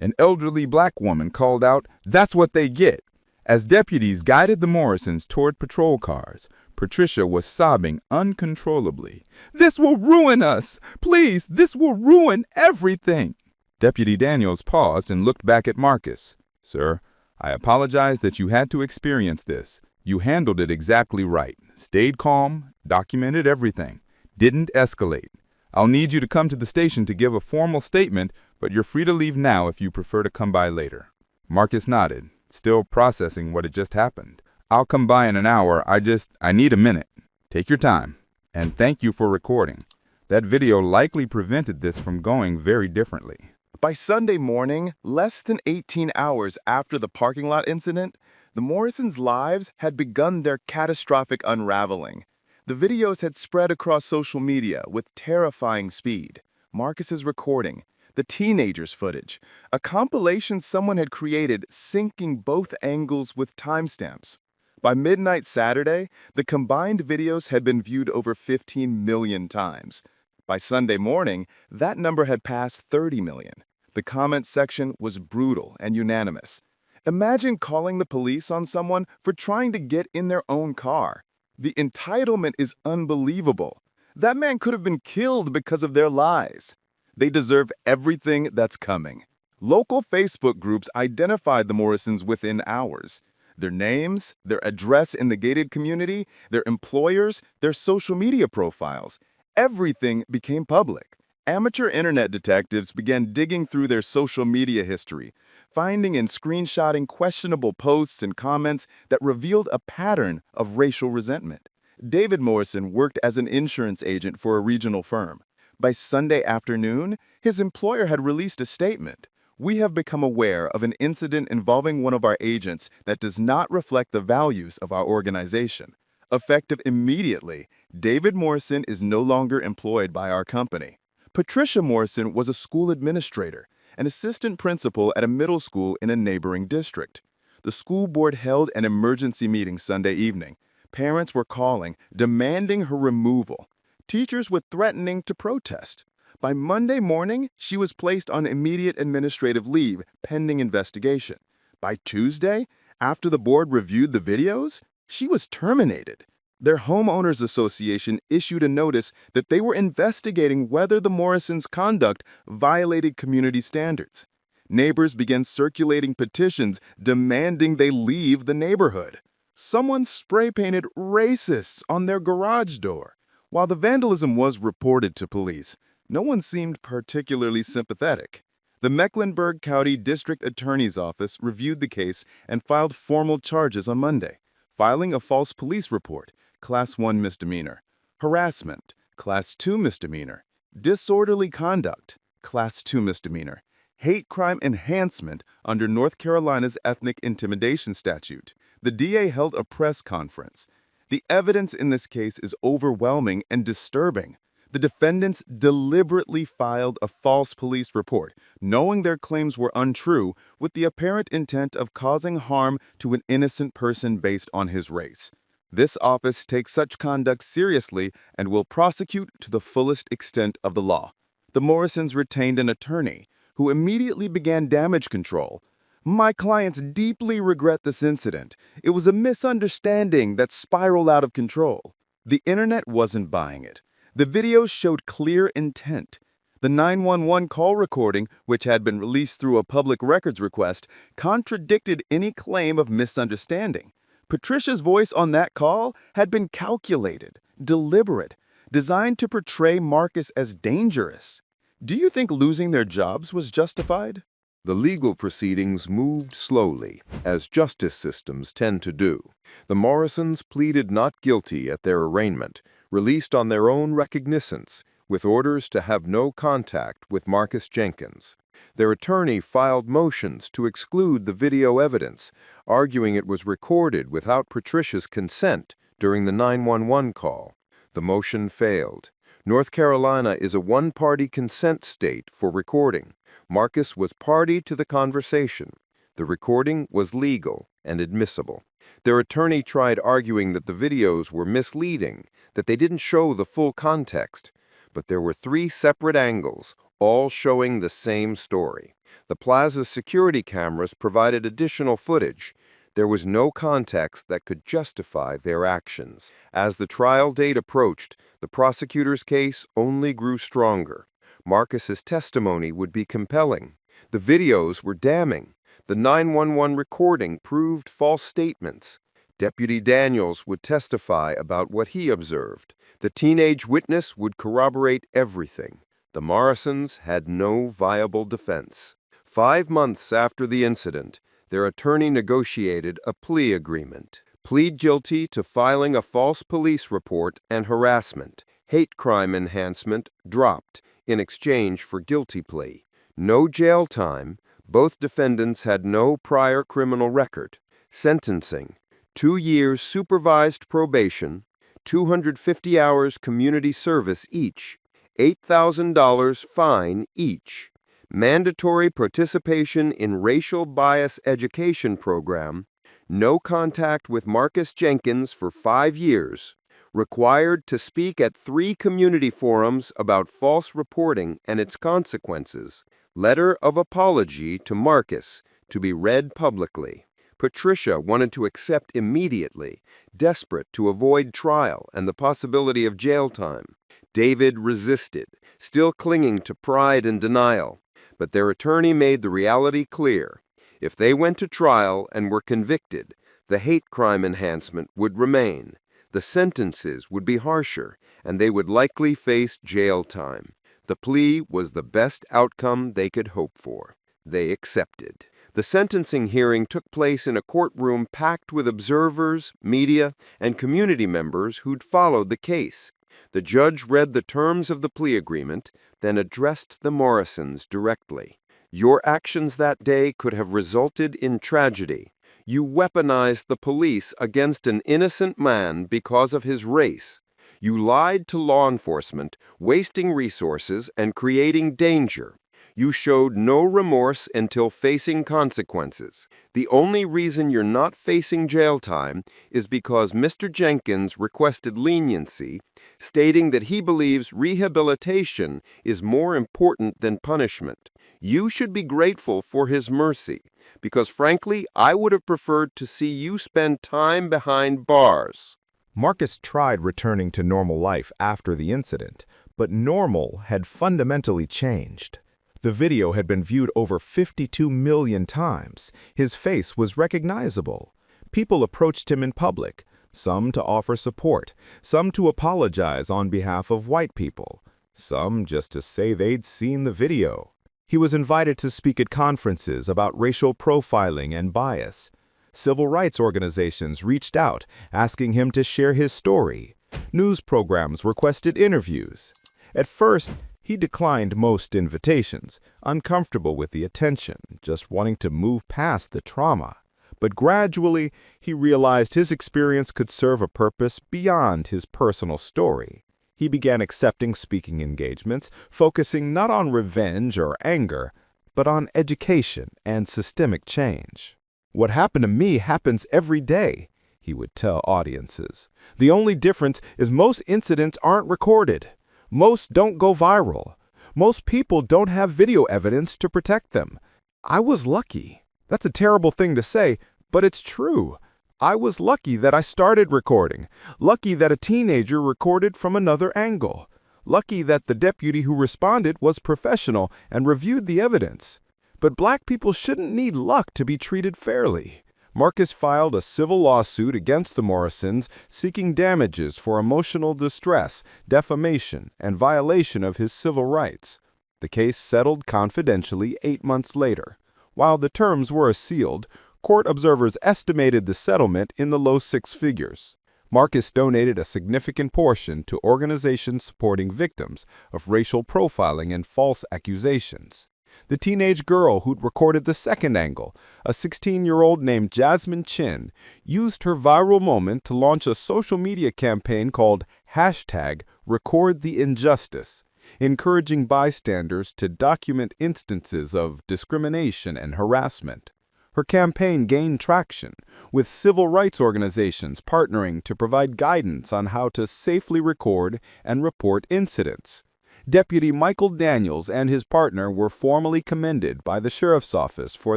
An elderly black woman called out, "That's what they get." As deputies guided the Morrisons toward patrol cars, Patricia was sobbing uncontrollably. "This will ruin us! Please, this will ruin everything!" Deputy Daniels paused and looked back at Marcus. "Sir, I apologize that you had to experience this. You handled it exactly right. Stayed calm, documented everything. Didn't escalate. I'll need you to come to the station to give a formal statement, but you're free to leave now if you prefer to come by later." Marcus nodded, still processing what had just happened. "I'll come by in an hour. I need a minute." "Take your time. And thank you for recording. That video likely prevented this from going very differently." By Sunday morning, less than 18 hours after the parking lot incident, the Morrisons' lives had begun their catastrophic unraveling. The videos had spread across social media with terrifying speed. Marcus's recording, the teenager's footage, a compilation someone had created syncing both angles with timestamps. By midnight Saturday, the combined videos had been viewed over 15 million times. By Sunday morning, that number had passed 30 million. The comments section was brutal and unanimous. Imagine calling the police on someone for trying to get in their own car. The entitlement is unbelievable. That man could have been killed because of their lies. They deserve everything that's coming. Local Facebook groups identified the Morrisons within hours. Their names, their address in the gated community, their employers, their social media profiles. Everything became public. Amateur internet detectives began digging through their social media history, finding and screenshotting questionable posts and comments that revealed a pattern of racial resentment. David Morrison worked as an insurance agent for a regional firm. By Sunday afternoon, his employer had released a statement. "We have become aware of an incident involving one of our agents that does not reflect the values of our organization. Effective immediately, David Morrison is no longer employed by our company." Patricia Morrison was a school administrator, an assistant principal at a middle school in a neighboring district. The school board held an emergency meeting Sunday evening. Parents were calling, demanding her removal. Teachers were threatening to protest. By Monday morning, she was placed on immediate administrative leave pending investigation. By Tuesday, after the board reviewed the videos, she was terminated. Their homeowners association issued a notice that they were investigating whether the Morrisons' conduct violated community standards. Neighbors began circulating petitions demanding they leave the neighborhood. Someone spray-painted racists on their garage door. While the vandalism was reported to police, no one seemed particularly sympathetic. The Mecklenburg County District Attorney's Office reviewed the case and filed formal charges on Monday, filing a false police report, Class 1 misdemeanor, harassment, Class 2 misdemeanor, disorderly conduct, Class 2 misdemeanor, hate crime enhancement under North Carolina's ethnic intimidation statute. The DA held a press conference. The evidence in this case is overwhelming and disturbing. The defendants deliberately filed a false police report, knowing their claims were untrue, with the apparent intent of causing harm to an innocent person based on his race. This office takes such conduct seriously and will prosecute to the fullest extent of the law. The Morrisons retained an attorney, who immediately began damage control. My clients deeply regret this incident. It was a misunderstanding that spiraled out of control. The internet wasn't buying it. The videos showed clear intent. The 911 call recording, which had been released through a public records request, contradicted any claim of misunderstanding. Patricia's voice on that call had been calculated, deliberate, designed to portray Marcus as dangerous. Do you think losing their jobs was justified? The legal proceedings moved slowly, as justice systems tend to do. The Morrisons pleaded not guilty at their arraignment, released on their own recognizance, with orders to have no contact with Marcus Jenkins. Their attorney filed motions to exclude the video evidence, arguing it was recorded without Patricia's consent during the 911 call. The motion failed. North Carolina is a one-party consent state for recording. Marcus was party to the conversation. The recording was legal and admissible. Their attorney tried arguing that the videos were misleading, that they didn't show the full context. But there were 3 separate angles, all showing the same story. The plaza's security cameras provided additional footage. There was no context that could justify their actions. As the trial date approached, the prosecutor's case only grew stronger. Marcus's testimony would be compelling. The videos were damning. The 911 recording proved false statements. Deputy Daniels would testify about what he observed. The teenage witness would corroborate everything. The Morrisons had no viable defense. 5 months after the incident, their attorney negotiated a plea agreement. Plead guilty to filing a false police report and harassment. Hate crime enhancement dropped in exchange for guilty plea. No jail time. Both defendants had no prior criminal record. Sentencing: 2 years supervised probation, 250 hours community service each, $8,000 fine each. Mandatory participation in racial bias education program. No contact with Marcus Jenkins for 5 years. Required to speak at 3 community forums about false reporting and its consequences. Letter of apology to Marcus to be read publicly. Patricia wanted to accept immediately, desperate to avoid trial and the possibility of jail time. David resisted, still clinging to pride and denial. But their attorney made the reality clear. If they went to trial and were convicted, the hate crime enhancement would remain. The sentences would be harsher, and they would likely face jail time. The plea was the best outcome they could hope for. They accepted. The sentencing hearing took place in a courtroom packed with observers, media, and community members who'd followed the case. The judge read the terms of the plea agreement, then addressed the Morrisons directly. Your actions that day could have resulted in tragedy. You weaponized the police against an innocent man because of his race. You lied to law enforcement, wasting resources and creating danger. You showed no remorse until facing consequences. The only reason you're not facing jail time is because Mr. Jenkins requested leniency, stating that he believes rehabilitation is more important than punishment. You should be grateful for his mercy, because frankly, I would have preferred to see you spend time behind bars. Marcus tried returning to normal life after the incident, but normal had fundamentally changed. The video had been viewed over 52 million times. His face was recognizable. People approached him in public, some to offer support, some to apologize on behalf of white people, some just to say they'd seen the video. He was invited to speak at conferences about racial profiling and bias. Civil rights organizations reached out, asking him to share his story. News programs requested interviews. At first, he declined most invitations, uncomfortable with the attention, just wanting to move past the trauma. But gradually, he realized his experience could serve a purpose beyond his personal story. He began accepting speaking engagements, focusing not on revenge or anger, but on education and systemic change. "What happened to me happens every day," he would tell audiences. "The only difference is most incidents aren't recorded. Most don't go viral. Most people don't have video evidence to protect them. I was lucky." That's a terrible thing to say, but it's true. I was lucky that I started recording, lucky that a teenager recorded from another angle, lucky that the deputy who responded was professional and reviewed the evidence. But black people shouldn't need luck to be treated fairly. Marcus filed a civil lawsuit against the Morrisons, seeking damages for emotional distress, defamation, and violation of his civil rights. The case settled confidentially 8 months later. While the terms were sealed, court observers estimated the settlement in the low six figures. Marcus donated a significant portion to organizations supporting victims of racial profiling and false accusations. The teenage girl who'd recorded the second angle, a 16-year-old named Jasmine Chin, used her viral moment to launch a social media campaign called #RecordTheInjustice, encouraging bystanders to document instances of discrimination and harassment. Her campaign gained traction, with civil rights organizations partnering to provide guidance on how to safely record and report incidents. Deputy Michael Daniels and his partner were formally commended by the sheriff's office for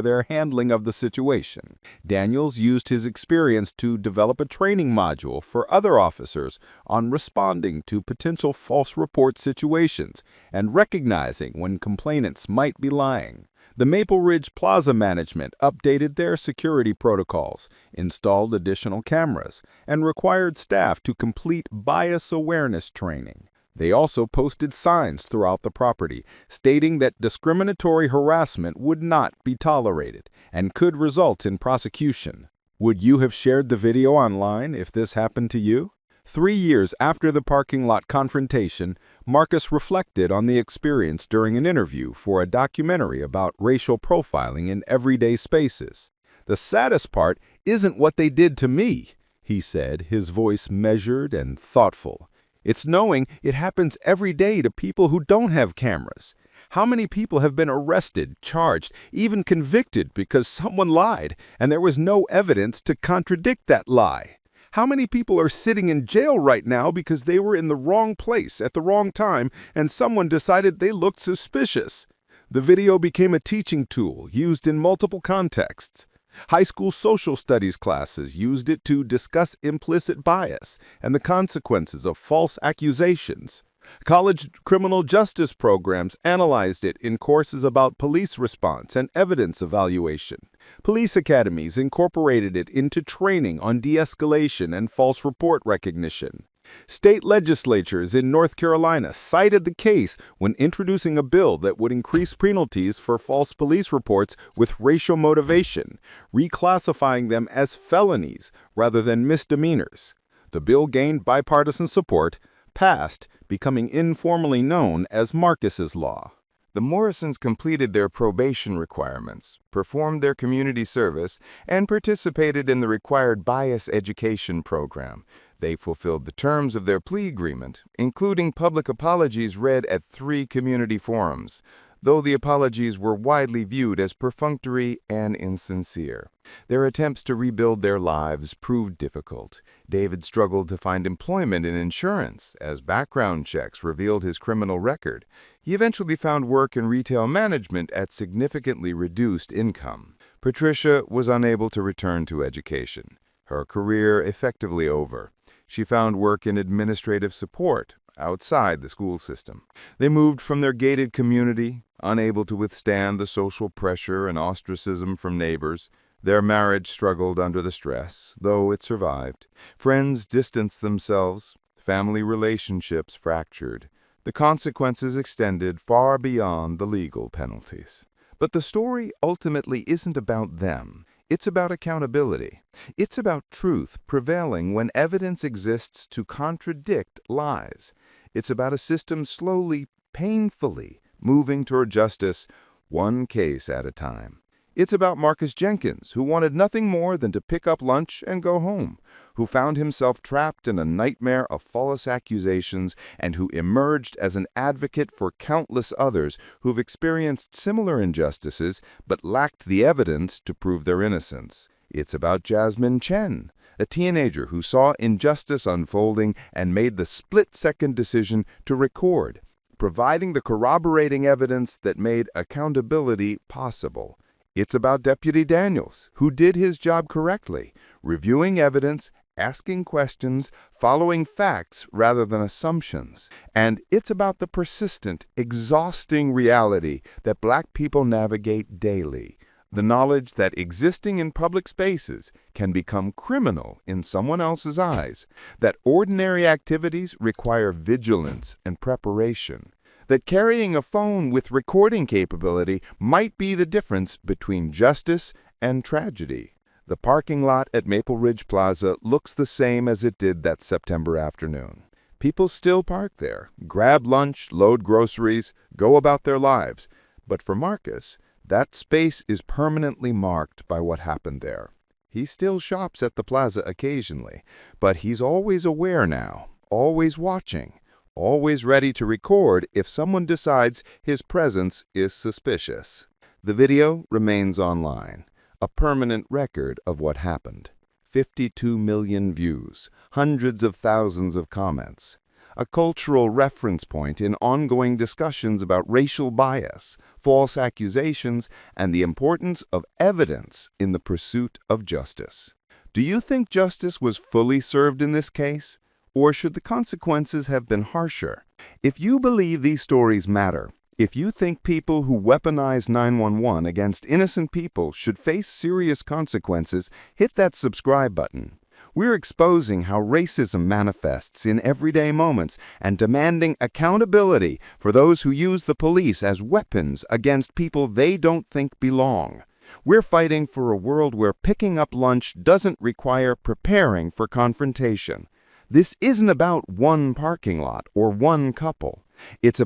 their handling of the situation. Daniels used his experience to develop a training module for other officers on responding to potential false report situations and recognizing when complainants might be lying. The Maple Ridge Plaza management updated their security protocols, installed additional cameras, and required staff to complete bias awareness training. They also posted signs throughout the property stating that discriminatory harassment would not be tolerated and could result in prosecution. Would you have shared the video online if this happened to you? 3 years after the parking lot confrontation, Marcus reflected on the experience during an interview for a documentary about racial profiling in everyday spaces. "The saddest part isn't what they did to me," he said, his voice measured and thoughtful. "It's knowing it happens every day to people who don't have cameras. How many people have been arrested, charged, even convicted because someone lied and there was no evidence to contradict that lie? How many people are sitting in jail right now because they were in the wrong place at the wrong time and someone decided they looked suspicious?" The video became a teaching tool used in multiple contexts. High school social studies classes used it to discuss implicit bias and the consequences of false accusations. College criminal justice programs analyzed it in courses about police response and evidence evaluation. Police academies incorporated it into training on de-escalation and false report recognition. State legislatures in North Carolina cited the case when introducing a bill that would increase penalties for false police reports with racial motivation, reclassifying them as felonies rather than misdemeanors. The bill gained bipartisan support, passed, becoming informally known as Marcus's Law. The Morrisons completed their probation requirements, performed their community service, and participated in the required bias education program. They fulfilled the terms of their plea agreement, including public apologies read at 3 community forums, though the apologies were widely viewed as perfunctory and insincere. Their attempts to rebuild their lives proved difficult. David struggled to find employment in insurance, as background checks revealed his criminal record. He eventually found work in retail management at significantly reduced income. Patricia was unable to return to education, her career effectively over. She found work in administrative support, outside the school system. They moved from their gated community, unable to withstand the social pressure and ostracism from neighbors. Their marriage struggled under the stress, though it survived. Friends distanced themselves, family relationships fractured. The consequences extended far beyond the legal penalties. But the story ultimately isn't about them. It's about accountability. It's about truth prevailing when evidence exists to contradict lies. It's about a system slowly, painfully moving toward justice, one case at a time. It's about Marcus Jenkins, who wanted nothing more than to pick up lunch and go home, who found himself trapped in a nightmare of false accusations, and who emerged as an advocate for countless others who've experienced similar injustices but lacked the evidence to prove their innocence. It's about Jasmine Chen, a teenager who saw injustice unfolding and made the split-second decision to record, providing the corroborating evidence that made accountability possible. It's about Deputy Daniels, who did his job correctly, reviewing evidence, asking questions, following facts rather than assumptions. And it's about the persistent, exhausting reality that Black people navigate daily, the knowledge that existing in public spaces can become criminal in someone else's eyes, that ordinary activities require vigilance and preparation, that carrying a phone with recording capability might be the difference between justice and tragedy. The parking lot at Maple Ridge Plaza looks the same as it did that September afternoon. People still park there, grab lunch, load groceries, go about their lives. But for Marcus, that space is permanently marked by what happened there. He still shops at the plaza occasionally, but he's always aware now, always watching, always ready to record if someone decides his presence is suspicious. The video remains online, a permanent record of what happened. 52 million views, hundreds of thousands of comments. A cultural reference point in ongoing discussions about racial bias, false accusations, and the importance of evidence in the pursuit of justice. Do you think justice was fully served in this case? Or should the consequences have been harsher? If you believe these stories matter, if you think people who weaponize 911 against innocent people should face serious consequences, hit that subscribe button. We're exposing how racism manifests in everyday moments and demanding accountability for those who use the police as weapons against people they don't think belong. We're fighting for a world where picking up lunch doesn't require preparing for confrontation. This isn't about one parking lot or one couple. It's